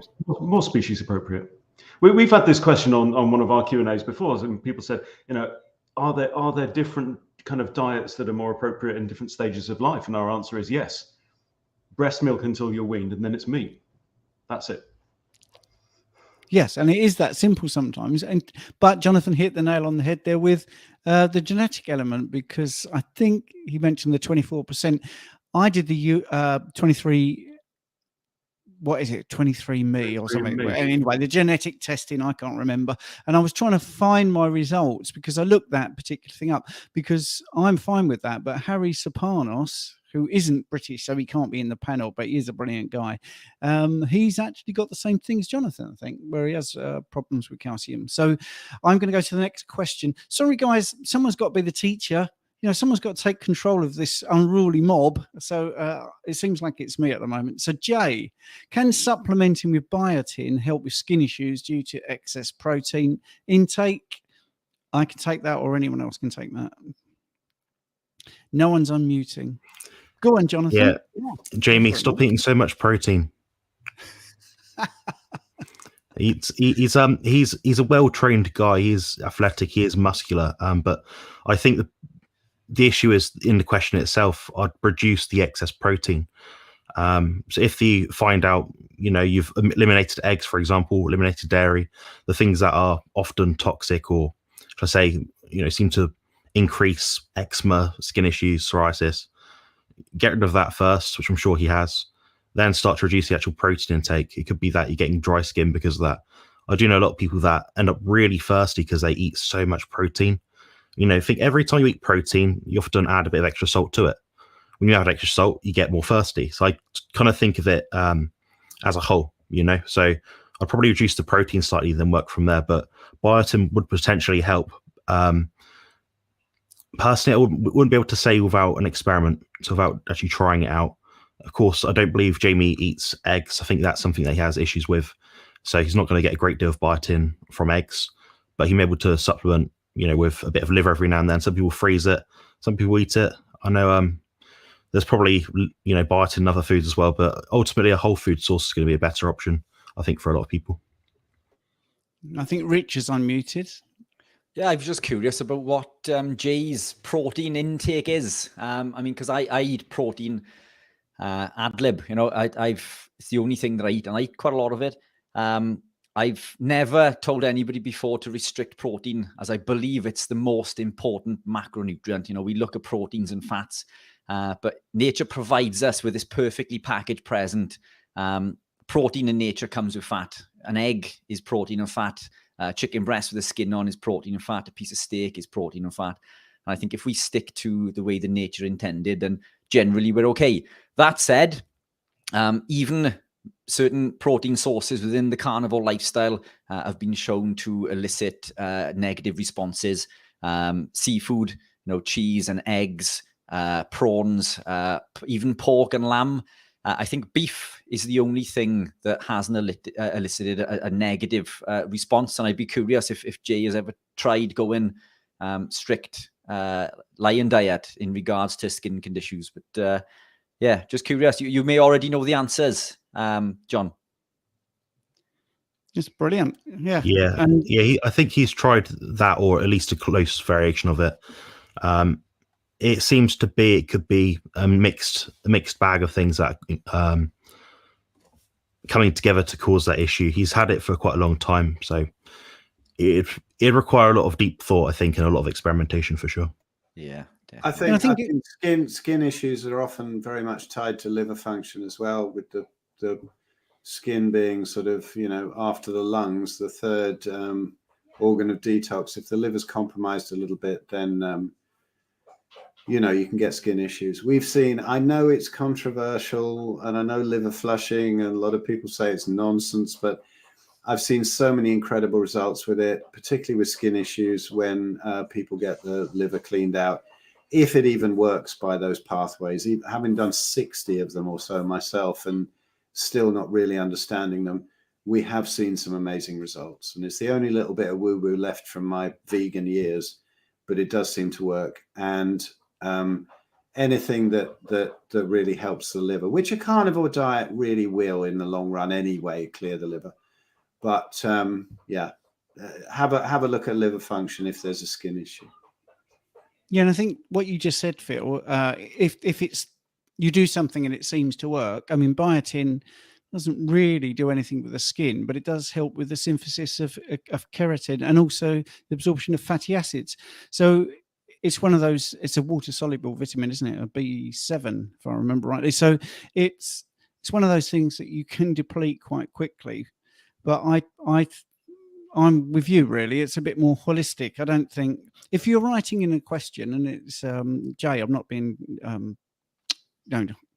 [SPEAKER 3] more species appropriate. We've had this question on one of our Q&As before, and people said, are there different kind of diets that are more appropriate in different stages of life? And our answer is yes. Breast milk until you're weaned, and then it's meat. That's it.
[SPEAKER 4] Yes, and it is that simple sometimes. But Jonathan hit the nail on the head there with the genetic element, because I think he mentioned the 24%. I did the 23. What is it? 23andMe or something. Anyway, the genetic testing, I can't remember. And I was trying to find my results because I looked that particular thing up, because I'm fine with that. But Harry Sopanos, who isn't British, so he can't be in the panel, but he is a brilliant guy. He's actually got the same thing as Jonathan, I think, where he has problems with calcium. So I'm going to go to the next question. Sorry, guys, someone's got to be the teacher. Someone's got to take control of this unruly mob. So it seems like it's me at the moment. So Jay, can supplementing with biotin help with skin issues due to excess protein intake? I can take that, or anyone else can take that. No one's unmuting. Go on, Jonathan.
[SPEAKER 2] Yeah. Jamie, stop eating so much protein. He's a well-trained guy. He's athletic. He is muscular. But I think the issue is in the question itself. I'd reduce the excess protein. So if you find out, you've eliminated eggs, for example, eliminated dairy, the things that are often toxic or, should I say, seem to increase eczema, skin issues, psoriasis, get rid of that first, which I'm sure he has. Then start to reduce the actual protein intake. It could be that you're getting dry skin because of that. I do know a lot of people that end up really thirsty because they eat so much protein. Think every time you eat protein, you often add a bit of extra salt to it. When you add extra salt, you get more thirsty. So I kind of think of it as a whole, So I'd probably reduce the protein slightly, then work from there. But biotin would potentially help. Personally, I wouldn't be able to say without an experiment, so without actually trying it out. Of course, I don't believe Jamie eats eggs. I think that's something that he has issues with. So he's not going to get a great deal of biotin from eggs, but he may be able to supplement, with a bit of liver every now and then. Some people freeze it, some people eat it. I know there's probably, biotin in other foods as well, but ultimately a whole food source is going to be a better option, I think, for a lot of people.
[SPEAKER 4] I think Rich is unmuted.
[SPEAKER 1] Yeah, I was just curious about what Jay's protein intake is. Because I eat protein ad lib. It's the only thing that I eat, and I eat quite a lot of it. I've never told anybody before to restrict protein, as I believe it's the most important macronutrient. We look at proteins and fats, but nature provides us with this perfectly packaged present. Protein in nature comes with fat. An egg is protein and fat. Chicken breast with the skin on is protein and fat. A piece of steak is protein and fat. And I think if we stick to the way the nature intended, then generally we're okay. That said, even certain protein sources within the carnivore lifestyle have been shown to elicit negative responses. Seafood, cheese and eggs, prawns, even pork and lamb. I think beef is the only thing that hasn't elicited a negative response. And I'd be curious if Jay has ever tried going strict lion diet in regards to skin conditions. But yeah, just curious. You may already know the answers, John.
[SPEAKER 4] It's brilliant. Yeah.
[SPEAKER 2] Yeah. I think he's tried that, or at least a close variation of it. It seems to be, it could be a mixed bag of things that coming together to cause that issue. He's had it for quite a long time, so it'd require a lot of deep thought, I think, and a lot of experimentation for sure.
[SPEAKER 1] Yeah,
[SPEAKER 5] definitely. I think skin issues are often very much tied to liver function as well, with the skin being sort of, after the lungs, the third organ of detox. If the liver's compromised a little bit, then you can get skin issues. We've seen, I know it's controversial, and I know liver flushing, and a lot of people say it's nonsense, but I've seen so many incredible results with it, particularly with skin issues when people get the liver cleaned out, if it even works by those pathways. Having done 60 of them or so myself and still not really understanding them, we have seen some amazing results. And it's the only little bit of woo-woo left from my vegan years, but it does seem to work. And anything that really helps the liver, which a carnivore diet really will in the long run anyway, clear the liver. But have a look at liver function if there's a skin issue.
[SPEAKER 4] Yeah, and I think what you just said, Phil, if it's you do something and it seems to work, biotin doesn't really do anything with the skin, but it does help with the synthesis of keratin and also the absorption of fatty acids. So it's one of those, it's a water soluble vitamin, isn't it? A B7, if I remember rightly. So it's one of those things that you can deplete quite quickly. But I'm with you, really. It's a bit more holistic. I don't think, if you're writing in a question and it's Jay, I'm not being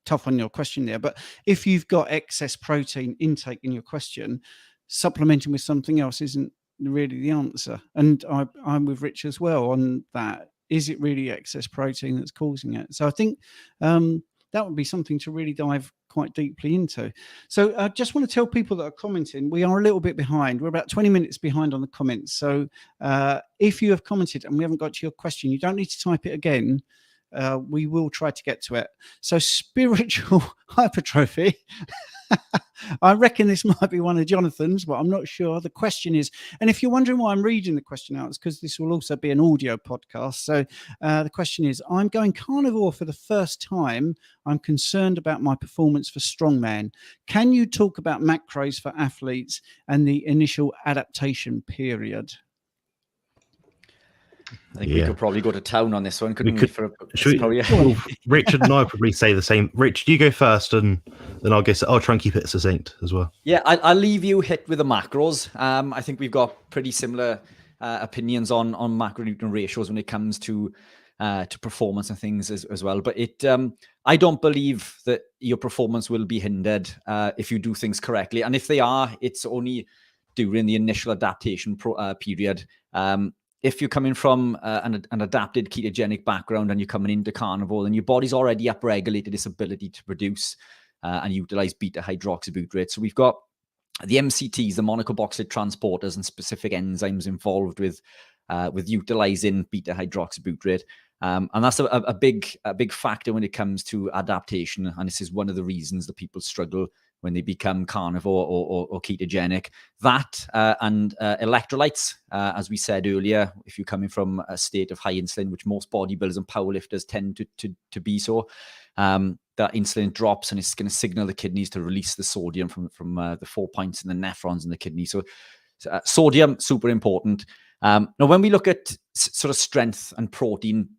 [SPEAKER 4] tough on your question there, but if you've got excess protein intake in your question, supplementing with something else isn't really the answer. And I'm with Rich as well on that. Is it really excess protein that's causing it? So I think that would be something to really dive quite deeply into. So I just want to tell people that are commenting, we are a little bit behind. We're about 20 minutes behind on the comments. So if you have commented and we haven't got to your question, you don't need to type it again. We will try to get to it. So spiritual hypertrophy. I reckon this might be one of Jonathan's, but I'm not sure. The question is, and if you're wondering why I'm reading the question out, it's because this will also be an audio podcast. So the question is, I'm going carnivore for the first time. I'm concerned about my performance for strongman. Can you talk about macros for athletes and the initial adaptation period?
[SPEAKER 1] I think we could probably go to town on this one, couldn't we?
[SPEAKER 2] Richard and I probably say the same. Rich, you go first, and then I'll try and keep it succinct as well.
[SPEAKER 1] Yeah, I'll leave you hit with the macros. I think we've got pretty similar opinions on macronutrient ratios when it comes to performance and things as well. But I don't believe that your performance will be hindered if you do things correctly. And if they are, it's only during the initial adaptation period. If you're coming from an adapted ketogenic background and you're coming into carnivore, then your body's already upregulated its ability to produce and utilize beta-hydroxybutyrate. So we've got the MCTs, the monocarboxylate transporters, and specific enzymes involved with utilizing beta-hydroxybutyrate. And that's a big factor when it comes to adaptation. And this is one of the reasons that people struggle when they become carnivore or ketogenic. That and electrolytes, as we said earlier, if you're coming from a state of high insulin, which most bodybuilders and powerlifters tend to be so, that insulin drops and it's going to signal the kidneys to release the sodium from the 4 points in the nephrons in the kidney. So sodium, super important. Now, when we look at sort of strength and protein,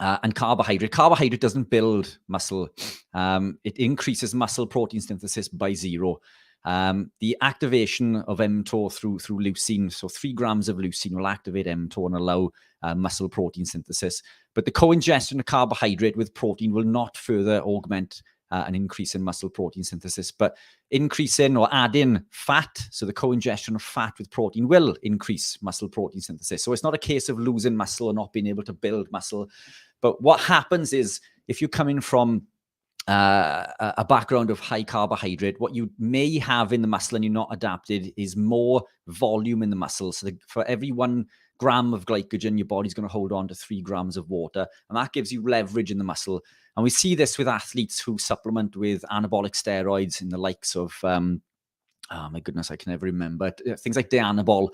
[SPEAKER 1] and carbohydrate doesn't build muscle. It increases muscle protein synthesis by 0. The activation of mTOR through leucine, so 3 grams of leucine will activate mTOR and allow muscle protein synthesis. But the co-ingestion of carbohydrate with protein will not further augment an increase in muscle protein synthesis, but increasing or adding fat, so the co-ingestion of fat with protein will increase muscle protein synthesis. So it's not a case of losing muscle or not being able to build muscle. But what happens is if you're coming from a background of high carbohydrate, what you may have in the muscle and you're not adapted is more volume in the muscle. So for every 1 gram of glycogen, your body's going to hold on to 3 grams of water. And that gives you leverage in the muscle. And we see this with athletes who supplement with anabolic steroids in the likes of, oh my goodness, I can never remember. Things like Dianabol,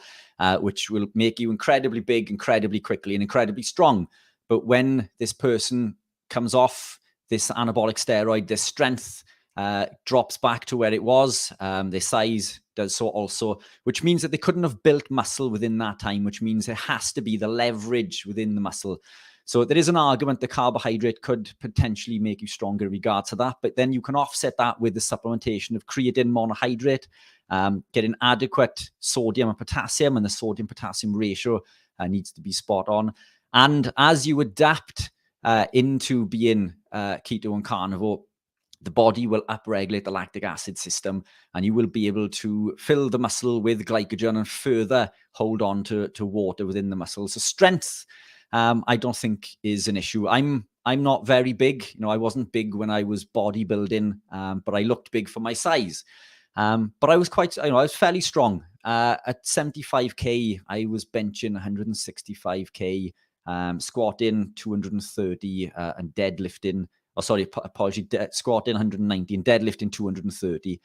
[SPEAKER 1] which will make you incredibly big, incredibly quickly, and incredibly strong. But when this person comes off this anabolic steroid, their strength drops back to where it was. Their size does so also, which means that they couldn't have built muscle within that time, which means there has to be the leverage within the muscle. So there is an argument that carbohydrate could potentially make you stronger in regard to that, but then you can offset that with the supplementation of creatine monohydrate, getting adequate sodium and potassium, and the sodium-potassium ratio needs to be spot on. And as you adapt into being keto and carnivore, the body will upregulate the lactic acid system, and you will be able to fill the muscle with glycogen and further hold on to water within the muscle. So strength, I don't think is an issue. I'm not very big. I wasn't big when I was bodybuilding, but I looked big for my size. But I was I was fairly strong. At 75k, I was benching 165k. Squatting 230 and deadlifting, squatting 190 and deadlifting 230,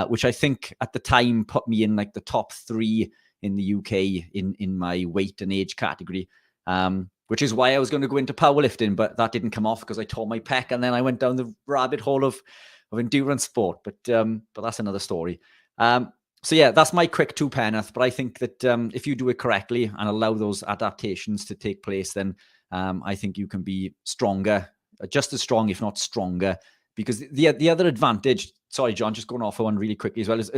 [SPEAKER 1] which I think at the time put me in like the top 3 in the UK in my weight and age category, which is why I was going to go into powerlifting, but that didn't come off because I tore my pec, and then I went down the rabbit hole of endurance sport. But that's another story. So yeah, that's my quick 2-penneth. But I think that if you do it correctly and allow those adaptations to take place, then I think you can be stronger, just as strong, if not stronger. Because the other advantage, sorry, John, just going off on one really quickly as well, is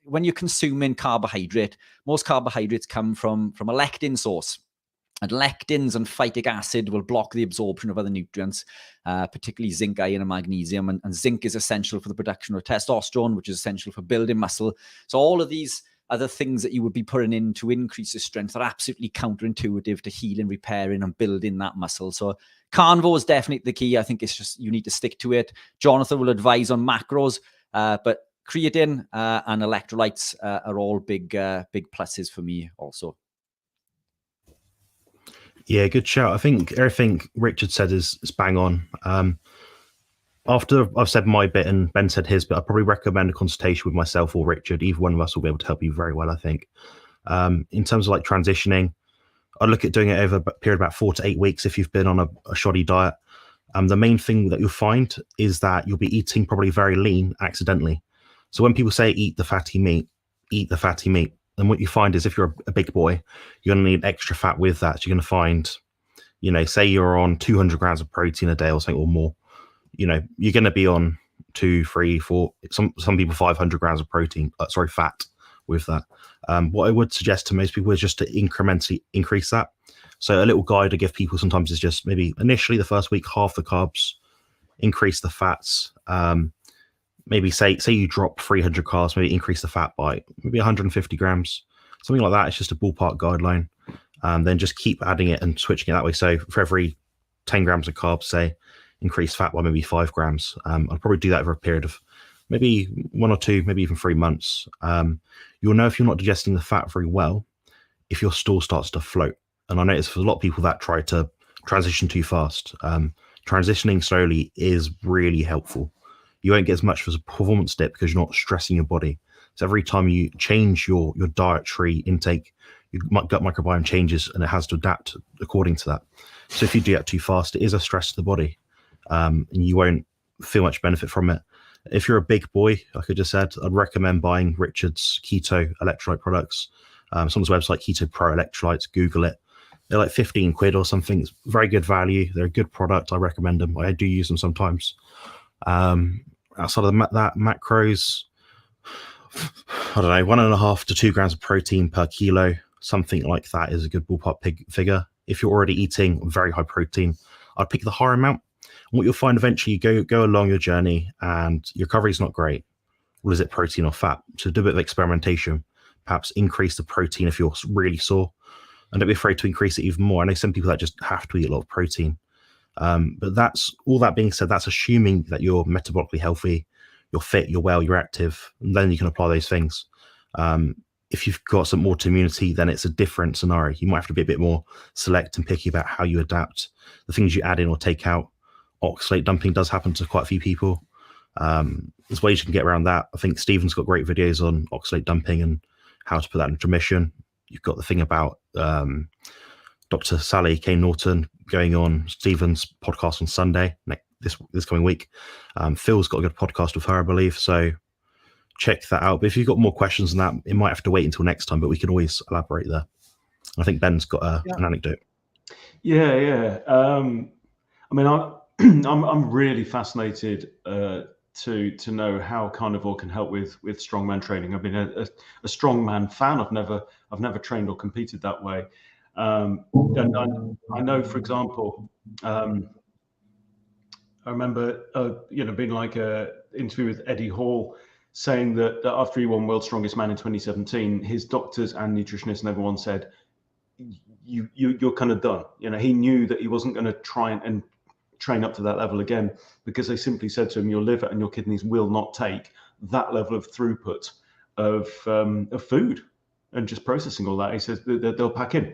[SPEAKER 1] when you're consuming carbohydrate, most carbohydrates come from a lectin source. And lectins and phytic acid will block the absorption of other nutrients, particularly zinc, iron, and magnesium. And zinc is essential for the production of testosterone, which is essential for building muscle. So all of these other things that you would be putting in to increase your strength are absolutely counterintuitive to healing, repairing, and building that muscle. So carnivore is definitely the key. I think it's just you need to stick to it. Jonathan will advise on macros, but creatine and electrolytes are all big pluses for me also.
[SPEAKER 2] Yeah, good shout. I think everything Richard said is bang on. After I've said my bit and Ben said his bit, I'd probably recommend a consultation with myself or Richard. Either one of us will be able to help you very well, I think. In terms of like transitioning, I'd look at doing it over a period of about 4 to 8 weeks if you've been on a shoddy diet. The main thing that you'll find is that you'll be eating probably very lean accidentally. So when people say eat the fatty meat, eat the fatty meat. And what you find is if you're a big boy, you're going to need extra fat with that. So you're going to find, you know, say you're on 200 grams of protein a day or something or more, you know, you're going to be on 2, 3, 4, some people 500 grams of protein, fat with that. What I would suggest to most people is just to incrementally increase that. So a little guide I give people sometimes is just maybe initially the first week, half the carbs, increase the fats. Maybe say you drop 300 carbs, maybe increase the fat by maybe 150 grams, something like that. It's just a ballpark guideline. Then just keep adding it and switching it that way. So for every 10 grams of carbs, say, increase fat by maybe 5 grams. I'll probably do that over a period of maybe 1 or 2, maybe even 3 months. You'll know if you're not digesting the fat very well, if your stool starts to float. And I notice for a lot of people that try to transition too fast. Transitioning slowly is really helpful. You won't get as much as a performance dip because you're not stressing your body. So every time you change your dietary intake, your gut microbiome changes and it has to adapt according to that. So if you do that too fast, it is a stress to the body, and you won't feel much benefit from it. If you're a big boy, like I just said, I'd recommend buying Richard's keto electrolyte products. It's on his website, Keto Pro Electrolytes. Google it. They're like 15 quid or something. It's very good value. They're a good product. I recommend them. I do use them sometimes. Outside of that, macros, I don't know, 1.5 to 2 grams of protein per kilo, something like that is a good ballpark figure. If you're already eating very high protein, I'd pick the higher amount. And what you'll find eventually, you go along your journey and your recovery is not great. Well, is it protein or fat? So do a bit of experimentation. Perhaps increase the protein if you're really sore, and don't be afraid to increase it even more. I know some people that just have to eat a lot of protein. But that's all that being said, that's assuming that you're metabolically healthy, you're fit, you're well, you're active, and then you can apply those things. If you've got some autoimmunity, then it's a different scenario. You might have to be a bit more select and picky about how you adapt the things you add in or take out. Oxalate dumping does happen to quite a few people. There's ways you can get around that. I think Stephen's got great videos on oxalate dumping and how to put that into remission. You've got the thing about Dr. Sally Kane Norton going on Stephen's podcast on Sunday, this coming week. Phil's got a good podcast with her, I believe. So check that out. But if you've got more questions on that, it might have to wait until next time, but we can always elaborate there. I think Ben's got an anecdote.
[SPEAKER 3] Yeah. I mean, I'm really fascinated to know how carnivore can help with strongman training. I've been a strongman fan. I've never trained or competed that way. And I know, for example, I remember, being like an interview with Eddie Hall saying that after he won World's Strongest Man in 2017, his doctors and nutritionists and everyone said, you're kind of done. He knew that he wasn't going to try and train up to that level again because they simply said to him, your liver and your kidneys will not take that level of throughput of food and just processing all that. He says they'll pack in.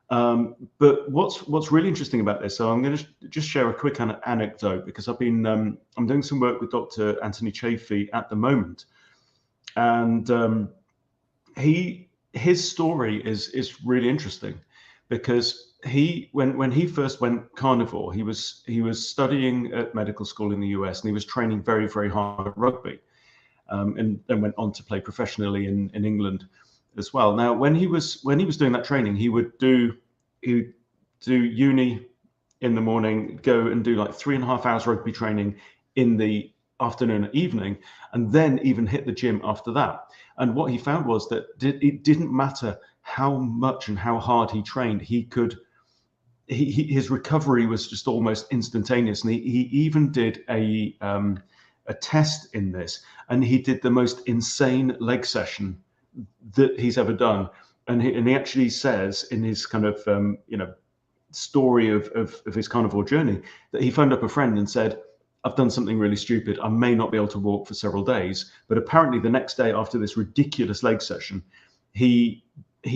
[SPEAKER 3] But what's really interesting about this, so I'm going to just share a quick anecdote because I've been I'm doing some work with Dr. Anthony Chafee at the moment, and his story is really interesting because when he first went carnivore, he was studying at medical school in the US and he was training very, very hard at rugby, and then went on to play professionally in England as well. Now, when he was doing that training, he would do uni in the morning, go and do like 3.5 hours rugby training in the afternoon and evening, and then even hit the gym after that. And what he found was that it didn't matter how much and how hard he trained, he could his recovery was just almost instantaneous. And he even did a test in this, and he did the most insane leg session that he's ever done. And he actually says in his kind of story of his carnivore journey that he phoned up a friend and said, I've done something really stupid. I may not be able to walk for several days. But apparently the next day after this ridiculous leg session, he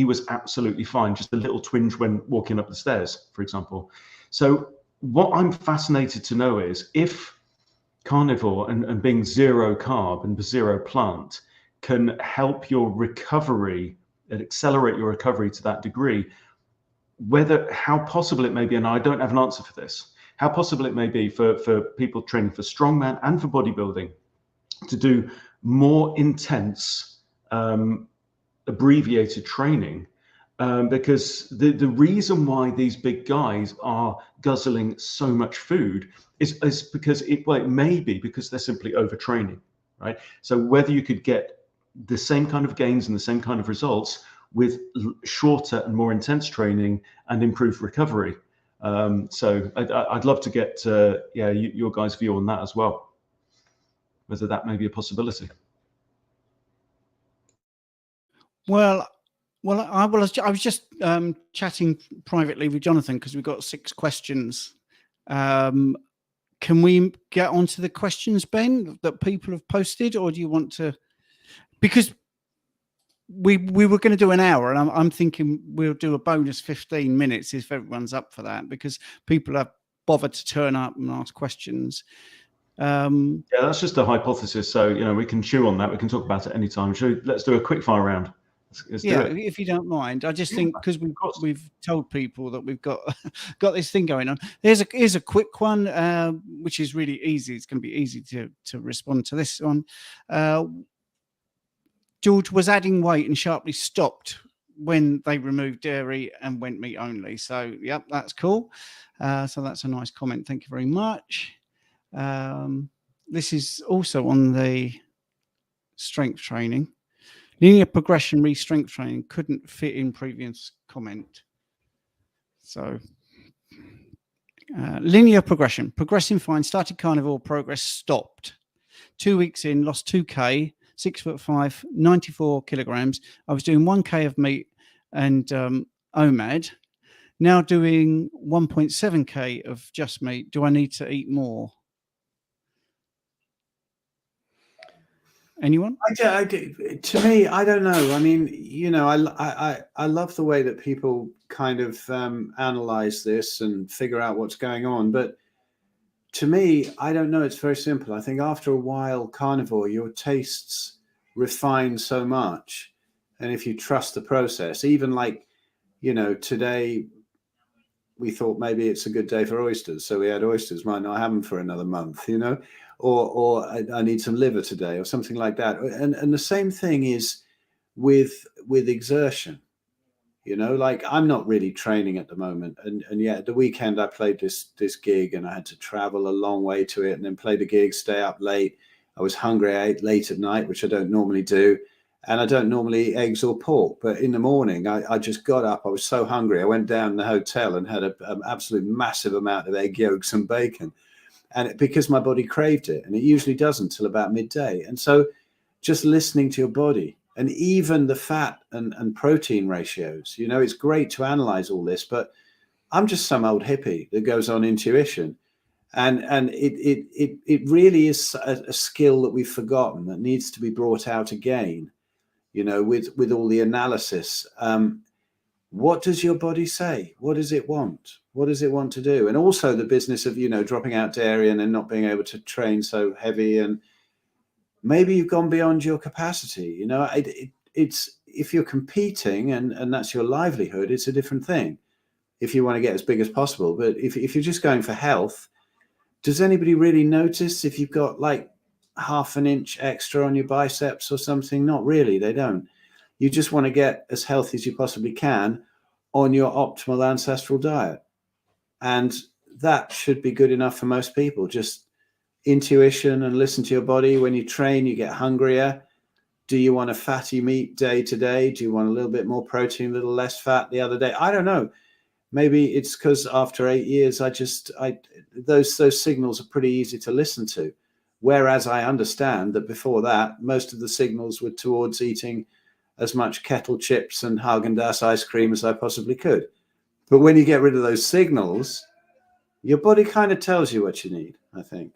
[SPEAKER 3] was absolutely fine. Just a little twinge when walking up the stairs, for example. So what I'm fascinated to know is if carnivore and being zero carb and zero plant can help your recovery and accelerate your recovery to that degree, how possible it may be, and I don't have an answer for this, how possible it may be for people training for strongman and for bodybuilding to do more intense abbreviated training, because the reason why these big guys are guzzling so much food is because it may be because they're simply overtraining, right? So whether you could get the same kind of gains and the same kind of results with shorter and more intense training and improved recovery. So I'd love to get your guys' view on that as well, whether that may be a possibility.
[SPEAKER 4] Well, I was just chatting privately with Jonathan because we've got 6 questions. Can we get onto the questions, Ben, that people have posted, or do you want to? Because we were going to do an hour, and I'm thinking we'll do a bonus 15 minutes if everyone's up for that, because people have bothered to turn up and ask questions.
[SPEAKER 3] Yeah, that's just a hypothesis. So, we can chew on that. We can talk about it anytime. Let's do a quick fire round. Let's do it.
[SPEAKER 4] If you don't mind. I just think because we've told people that we've got this thing going on. Here's a quick one, which is really easy. It's going to be easy to respond to this one. George was adding weight and sharply stopped when they removed dairy and went meat only. So, yep, that's cool. So that's a nice comment. Thank you very much. This is also on the strength training. Linear progression re-strength training couldn't fit in previous comment. So, linear progression. Progressing fine. Started carnivore. Progress stopped. 2 weeks in, lost 2K. 6'5", 94 kilograms. I was doing 1K of meat and OMAD. Now doing 1.7K of just meat. Do I need to eat more? Anyone?
[SPEAKER 5] To me, I don't know. I mean, I love the way that people kind of analyze this and figure out what's going on. But to me, I don't know. It's very simple. I think after a while, carnivore, your tastes refine so much. And if you trust the process, even like, today we thought maybe it's a good day for oysters. So we had oysters, might not have them for another month, or I need some liver today or something like that. And the same thing is with exertion, like I'm not really training at the moment. And yet at the weekend I played this gig and I had to travel a long way to it and then play the gig, stay up late. I was hungry. I ate late at night, which I don't normally do. And I don't normally eat eggs or pork. But in the morning, I just got up. I was so hungry. I went down to the hotel and had an absolute massive amount of egg yolks and bacon. And because my body craved it, and it usually doesn't till about midday. And so just listening to your body and even the fat and protein ratios, it's great to analyze all this, but I'm just some old hippie that goes on intuition. And it really is a skill that we've forgotten that needs to be brought out again, with all the analysis. What does your body say? What does it want? What does it want to do? And also the business of, dropping out dairy and then not being able to train so heavy. And maybe you've gone beyond your capacity. It's if you're competing and that's your livelihood, it's a different thing. If you want to get as big as possible. But if you're just going for health, does anybody really notice if you've got like half an inch extra on your biceps or something? Not really. They don't. You just want to get as healthy as you possibly can on your optimal ancestral diet. And that should be good enough for most people. Just intuition and listen to your body. When you train, you get hungrier. Do you want a fatty meat day to day? Do you want a little bit more protein, a little less fat the other day? I don't know. maybe it's because after 8 years, those signals are pretty easy to listen to. Whereas I understand that before that, most of the signals were towards eating as much kettle chips and Haagen-Dazs ice cream as I possibly could. But when you get rid of those signals, your body kind of tells you what you need, I think.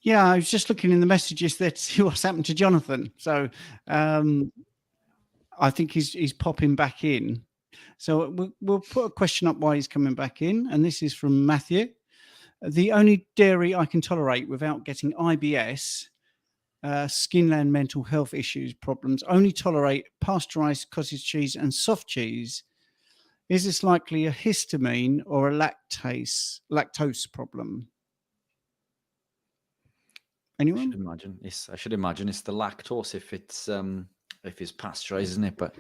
[SPEAKER 4] Yeah, I was just looking in the messages there to see what's happened to Jonathan. So I think he's popping back in. So we'll put a question up why he's coming back in. And this is from Matthew. The only dairy I can tolerate without getting IBS, skin and mental health issues problems, only tolerate pasteurized cottage cheese and soft cheese. Is this likely a histamine or a lactose problem? Anyone?
[SPEAKER 1] I should imagine it's the lactose if it's pasteurized, isn't it? But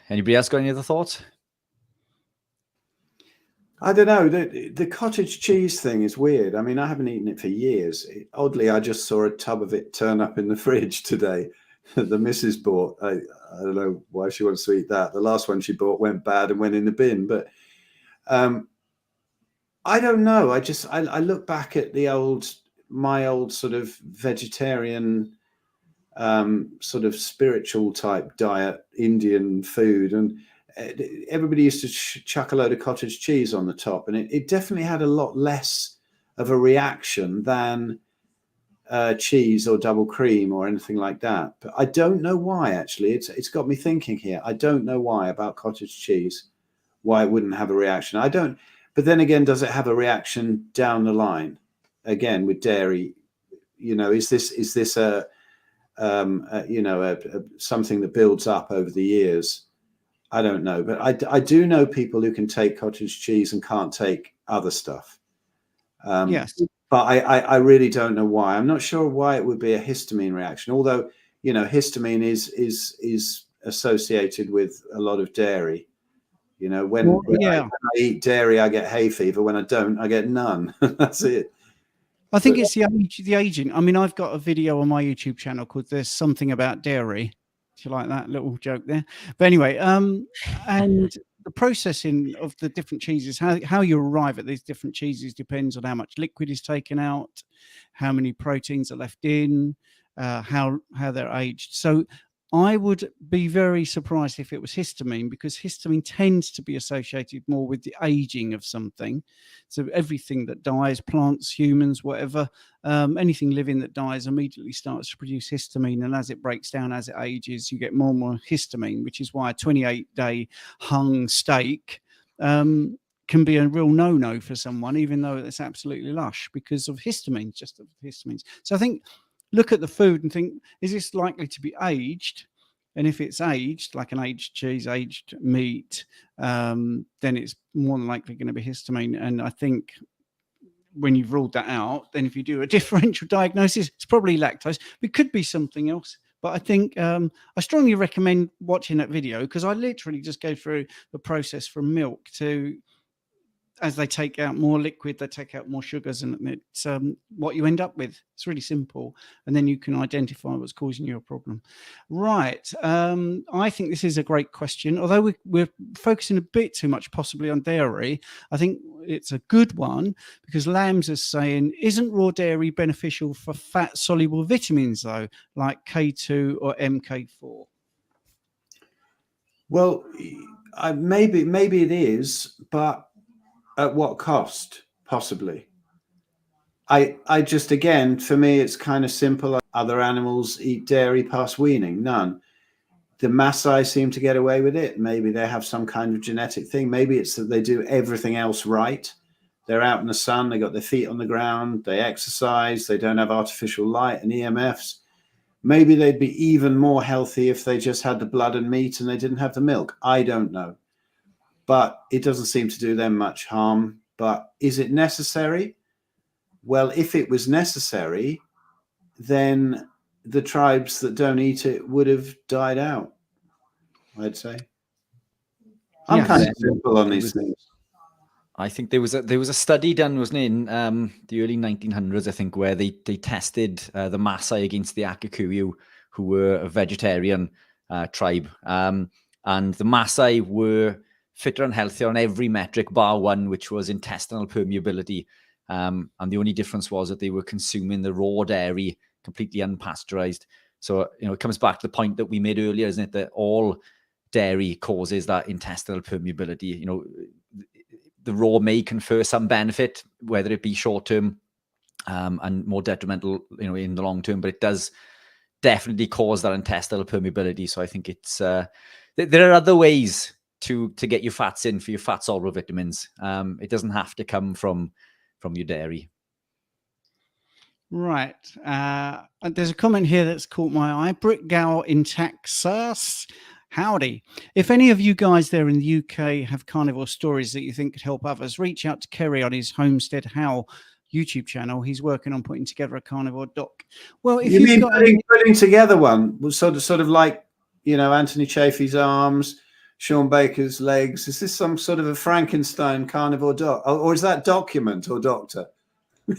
[SPEAKER 1] anybody else got any other thoughts?
[SPEAKER 5] I don't know. The cottage cheese thing is weird. I mean, I haven't eaten it for years. Oddly, I just saw a tub of it turn up in the fridge today. The missus bought. I don't know why she wants to eat that. The last one she bought went bad and went in the bin. But I don't know. I look back at my old sort of vegetarian, sort of spiritual type diet, Indian food, and everybody used to chuck a load of cottage cheese on the top, and it definitely had a lot less of a reaction than cheese or double cream or anything like that. But I don't know why, actually. It's got me thinking here. I don't know why about cottage cheese, why it wouldn't have a reaction. I don't. But then again, does it have a reaction down the line? Again, with dairy, is this a something that builds up over the years? I don't know, but I do know people who can take cottage cheese and can't take other stuff.
[SPEAKER 4] Yes,
[SPEAKER 5] but I really don't know why. I'm not sure why it would be a histamine reaction. Although histamine is associated with a lot of dairy. When I eat dairy, I get hay fever. When I don't, I get none. That's it.
[SPEAKER 4] I think it's the aging. I mean, I've got a video on my YouTube channel called "There's Something About Dairy." Do you like that little joke there? But anyway, and the processing of the different cheeses, how you arrive at these different cheeses depends on how much liquid is taken out, how many proteins are left in, how they're aged. So I would be very surprised if it was histamine, because histamine tends to be associated more with the aging of something. So everything that dies, plants, humans, whatever, anything living that dies immediately starts to produce histamine. And as it breaks down, as it ages, you get more and more histamine, which is why a 28-day hung steak can be a real no-no for someone, even though it's absolutely lush, because of histamine, just of histamines. So I think, look at the food and think, is this likely to be aged? And if it's aged, like an aged cheese, aged meat, then it's more than likely going to be histamine. And I think when you've ruled that out, then if you do a differential diagnosis, it's probably lactose. It could be something else. But I think I strongly recommend watching that video, because I literally just go through the process from milk to, as they take out more liquid, they take out more sugars, and it's what you end up with. It's really simple, and then you can identify what's causing you a problem. Right. I think this is a great question. Although we're focusing a bit too much possibly on dairy, I think it's a good one, because Lambs is saying, isn't raw dairy beneficial for fat-soluble vitamins, though, like K2 or MK4?
[SPEAKER 5] Well, maybe it is, but at what cost, possibly? I just, again, for me, it's kind of simple. Other animals eat dairy past weaning? None. The Maasai seem to get away with it. Maybe they have some kind of genetic thing. Maybe it's that they do everything else right. They're out in the sun. They got their feet on the ground. They exercise. They don't have artificial light and EMFs. Maybe they'd be even more healthy if they just had the blood and meat and they didn't have the milk. I don't know. But it doesn't seem to do them much harm. But is it necessary? Well, if it was necessary, then the tribes that don't eat it would have died out, I'd say. I'm kind of simple on these things.
[SPEAKER 1] I think there was a study done, wasn't it, in the early 1900s, I think, where they tested the Maasai against the Akakuyu, who were a vegetarian tribe. And the Maasai were fitter and healthier on every metric bar one, which was intestinal permeability. And the only difference was that they were consuming the raw dairy, completely unpasteurized. So, it comes back to the point that we made earlier, isn't it? That all dairy causes that intestinal permeability. The raw may confer some benefit, whether it be short term and more detrimental, in the long term, but it does definitely cause that intestinal permeability. So I think it's there are other ways to get your fats in for your fat soluble vitamins. It doesn't have to come from your dairy.
[SPEAKER 4] Right. There's a comment here that's caught my eye. Brick Gow in Texas. Howdy. If any of you guys there in the UK have carnivore stories that you think could help others, reach out to Kerry on his Homestead How YouTube channel. He's working on putting together a carnivore doc. Well, if
[SPEAKER 5] you
[SPEAKER 4] you've
[SPEAKER 5] mean
[SPEAKER 4] got
[SPEAKER 5] putting together one, sort of like, Anthony Chaffee's arms, Sean Baker's legs. Is this some sort of a Frankenstein carnivore doc, or is that document or doctor?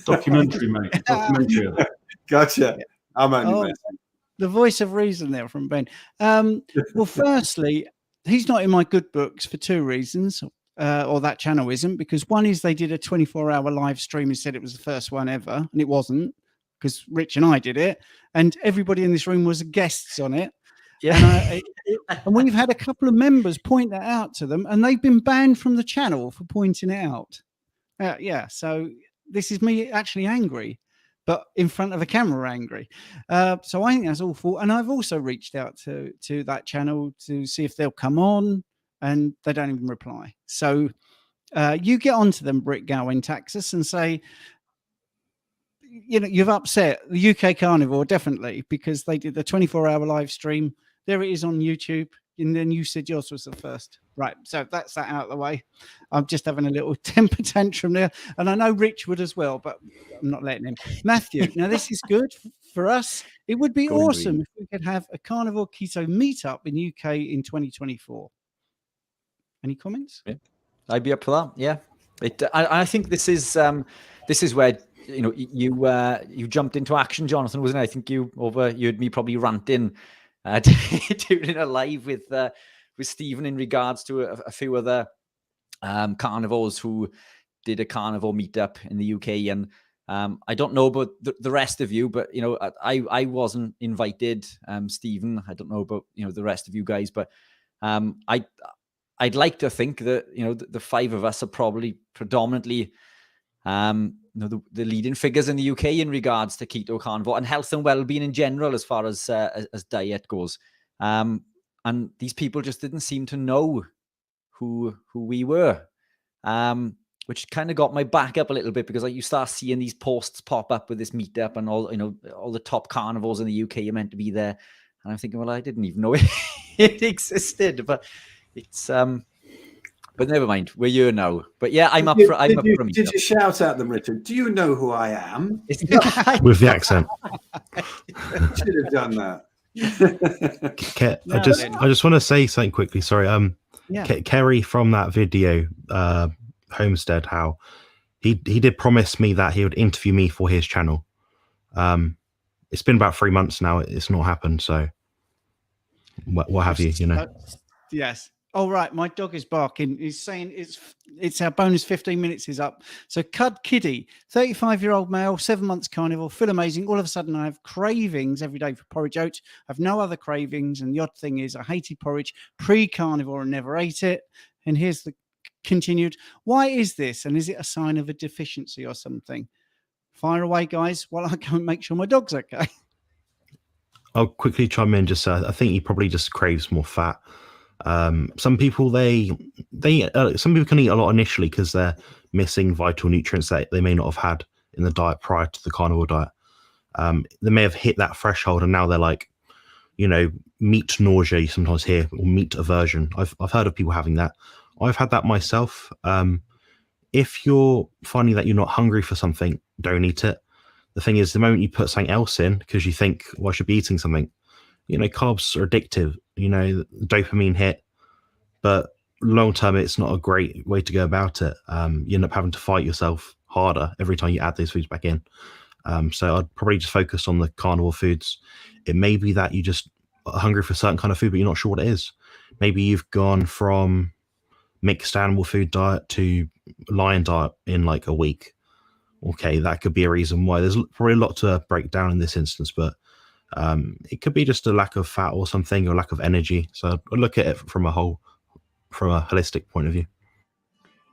[SPEAKER 3] Documentary, mate. Documentary.
[SPEAKER 5] Gotcha. I'm only messing.
[SPEAKER 4] The voice of reason there from Ben. Well, firstly, he's not in my good books for two reasons, or that channel isn't, because one is they did a 24-hour live stream and said it was the first one ever, and it wasn't, because Rich and I did it, and everybody in this room was guests on it. Yeah. And we've had a couple of members point that out to them, and they've been banned from the channel for pointing it out. Yeah, so this is me actually angry, but in front of a camera angry. So I think that's awful. And I've also reached out to that channel to see if they'll come on, and they don't even reply. So you get onto them, Brick Gow in Texas, and say, you've upset the UK Carnivore, definitely, because they did the 24-hour live stream. There it is on YouTube. And then you said yours was the first. Right. So that's that out of the way. I'm just having a little temper tantrum there. And I know Rich would as well, but I'm not letting him. Matthew, now this is good for us. It would be awesome if we could have a carnivore keto meetup in UK in 2024. Any comments?
[SPEAKER 1] Yeah, I'd be up for that. Yeah. I think this is where, you jumped into action, Jonathan, wasn't it? I think you heard me probably ranting doing a live with Stephen in regards to a few other carnivores who did a carnivore meetup in the UK. And I don't know about the rest of you, but I wasn't invited. Stephen, I don't know about the rest of you guys, but I'd like to think that the five of us are probably predominantly the leading figures in the UK in regards to keto, carnivore, and health and well-being in general, as far as diet goes. And these people just didn't seem to know who we were, which kind of got my back up a little bit, because you start seeing these posts pop up with this meetup and all the top carnivores in the UK are meant to be there, and I'm thinking, well, I didn't even know it existed, but it's but never mind, we're here now. But yeah, I'm up for a meetup.
[SPEAKER 5] Did you shout at them, Richard? Do you know who I am?
[SPEAKER 2] With the accent.
[SPEAKER 5] Should have done that.
[SPEAKER 2] I just want to say something quickly. Sorry. Kerry from that video, Homestead How, he did promise me that he would interview me for his channel. It's been about 3 months now. It's not happened. So what have you?
[SPEAKER 4] Yes. Oh, right. My dog is barking. He's saying it's our bonus 15 minutes is up. So Cud Kiddie, 35-year-old male, 7 months carnivore, feel amazing. All of a sudden, I have cravings every day for porridge oats. I have no other cravings. And the odd thing is I hated porridge pre-carnivore and never ate it. And here's the continued. Why is this? And is it a sign of a deficiency or something? Fire away, guys, while I go and make sure my dog's okay.
[SPEAKER 2] I'll quickly chime in. I think he probably just craves more fat. Some people some people can eat a lot initially because they're missing vital nutrients that they may not have had in the diet prior to the carnivore diet. They may have hit that threshold and now they're like, meat nausea you sometimes hear, or meat aversion. I've heard of people having that. I've had that myself. If you're finding that you're not hungry for something, don't eat it. The thing is, the moment you put something else in because you think, well, I should be eating something, carbs are addictive, the dopamine hit, but long term, it's not a great way to go about it. You end up having to fight yourself harder every time you add those foods back in. So I'd probably just focus on the carnivore foods. It may be that you just are hungry for a certain kind of food, but you're not sure what it is. maybe you've gone from mixed animal food diet to lion diet in like a week. Okay, that could be a reason why. There's probably a lot to break down in this instance, but it could be just a lack of fat or something, or lack of energy. So I look at it from a holistic point of view.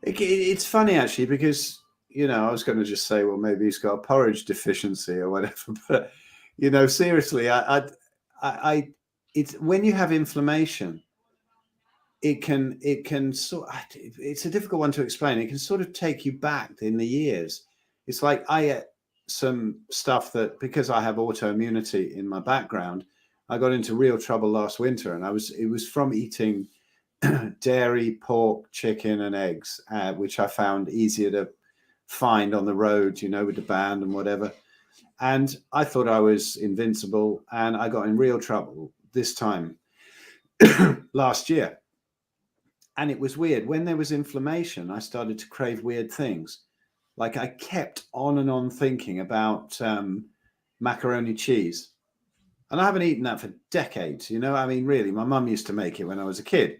[SPEAKER 5] It's funny actually, because I was going to just say, well, maybe he's got a porridge deficiency or whatever, but seriously, it's when you have inflammation, it can it's a difficult one to explain. It can sort of take you back in the years. It's like I ate some stuff that, because I have autoimmunity in my background, I got into real trouble last winter, and it was from eating dairy, pork, chicken, and eggs, which I found easier to find on the road, with the band and whatever. And I thought I was invincible, and I got in real trouble this time last year. And it was weird. When there was inflammation, I started to crave weird things. Like I kept on and on thinking about macaroni cheese. And I haven't eaten that for decades, really, my mum used to make it when I was a kid.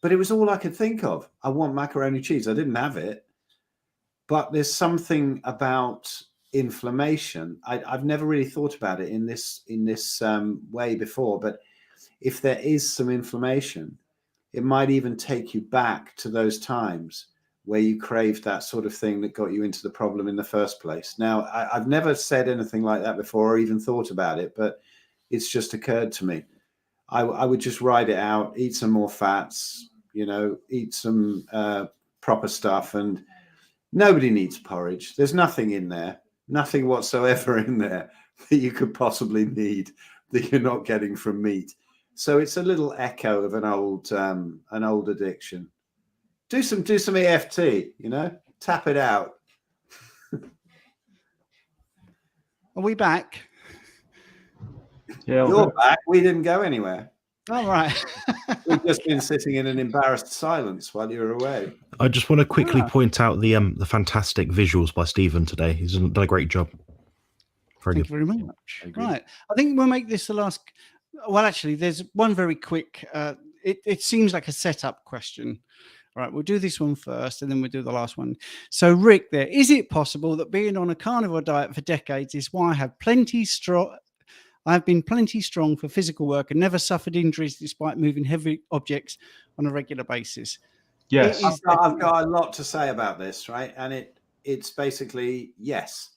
[SPEAKER 5] But it was all I could think of. I want macaroni cheese. I didn't have it. But there's something about inflammation. I've never really thought about it in this way before. But if there is some inflammation, it might even take you back to those times where you craved that sort of thing that got you into the problem in the first place. Now, I've never said anything like that before or even thought about it, but it's just occurred to me. I would just ride it out, eat some more fats, eat some proper stuff. And nobody needs porridge. There's nothing in there, nothing whatsoever in there that you could possibly need that you're not getting from meat. So it's a little echo of an old addiction. Do some EFT, tap it out.
[SPEAKER 4] Are we back?
[SPEAKER 3] Yeah,
[SPEAKER 5] you're back. We didn't go anywhere.
[SPEAKER 4] All right.
[SPEAKER 5] We've just been sitting in an embarrassed silence while you were away.
[SPEAKER 2] I just want to quickly point out the fantastic visuals by Stephen today. He's done a great job.
[SPEAKER 4] Thank you very much. Right. I think we'll make this the last. Well, actually, there's one very quick. It seems like a setup question. All right, we'll do this one first, and then we'll do the last one. So, Rick, is it possible that being on a carnivore diet for decades is why I have I've been plenty strong for physical work and never suffered injuries despite moving heavy objects on a regular basis?
[SPEAKER 3] Yes.
[SPEAKER 5] I've got a lot to say about this, right? And it's basically yes.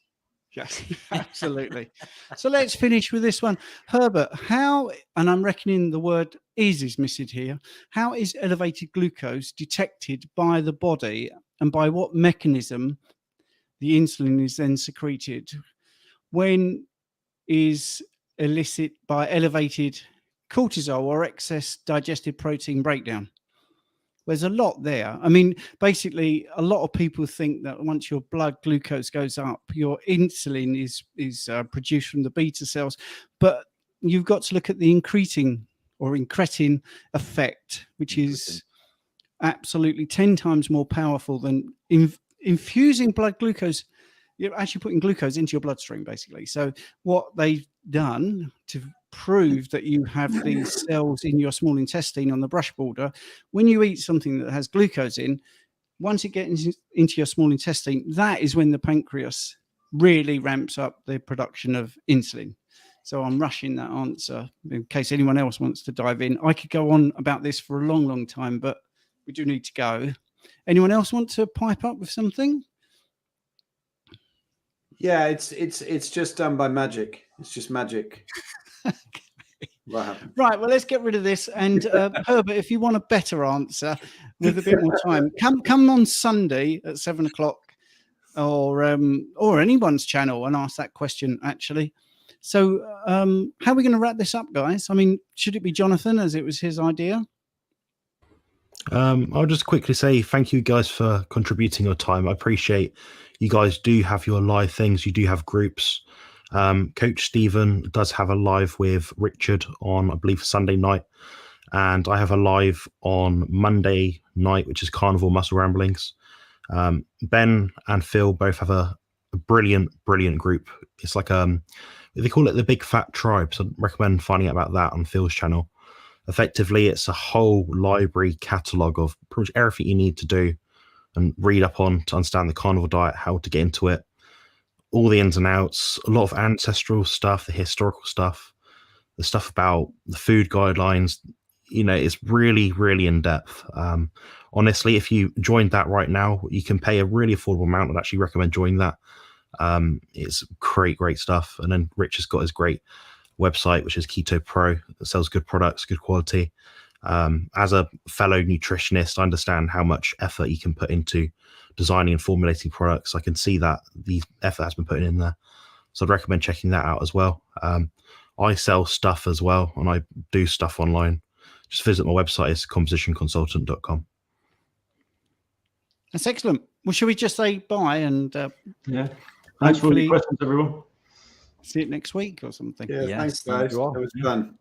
[SPEAKER 4] Yes, absolutely. So let's finish with this one. Herbert, how, and I'm reckoning the word is missing here, how is elevated glucose detected by the body, and by what mechanism the insulin is then secreted? When is elicit by elevated cortisol or excess digestive protein breakdown? There's a lot there. I mean, basically, a lot of people think that once your blood glucose goes up, your insulin is produced from the beta cells. But you've got to look at the incretin effect, which is absolutely 10 times more powerful than infusing blood glucose. You're actually putting glucose into your bloodstream, basically. So what they've done to prove that you have these cells in your small intestine on the brush border, when you eat something that has glucose in, once it gets into your small intestine, that is when the pancreas really ramps up the production of insulin. So I'm rushing that answer in case anyone else wants to dive in. I could go on about this for a long, long time, but we do need to go. Anyone else want to pipe up with something?
[SPEAKER 5] Yeah, it's just done by magic. It's just magic.
[SPEAKER 4] Right, well, let's get rid of this. And Herbert, if you want a better answer with a bit more time, come on Sunday at 7 o'clock or anyone's channel and ask that question, actually. So how are we going to wrap this up, guys? I mean, should it be Jonathan, as it was his idea?
[SPEAKER 2] I'll just quickly say thank you guys for contributing your time. I appreciate you guys do have your live things. You do have groups. Coach Stephen does have a live with Richard on, I believe, Sunday night. And I have a live on Monday night, which is Carnivore Muscle Ramblings. Ben and Phil both have a brilliant group. It's like they call it the Big Fat Tribe. So I'd recommend finding out about that on Phil's channel. Effectively, it's a whole library catalog of pretty much everything you need to do and read up on to understand the carnivore diet, how to get into it, all the ins and outs, a lot of ancestral stuff, the historical stuff, the stuff about the food guidelines. You know, it's really, really in depth. Honestly, if you joined that right now, you can pay a really affordable amount. I'd actually recommend joining that. It's great stuff. And then Rich has got his great website, which is Keto Pro, that sells good products, good quality. As a fellow nutritionist, I understand how much effort you can put into designing and formulating products. I can see that the effort has been put in there. So I'd recommend checking that out as well. I sell stuff as well, and I do stuff online. Just visit my website. It's compositionconsultant.com.
[SPEAKER 4] That's excellent. Well, should we just say bye and
[SPEAKER 3] yeah. Thanks for all your questions, everyone.
[SPEAKER 4] See you next week or something.
[SPEAKER 5] Yeah,
[SPEAKER 1] Yes,
[SPEAKER 5] thanks,
[SPEAKER 1] thank
[SPEAKER 5] guys.
[SPEAKER 1] you all.
[SPEAKER 5] It was fun.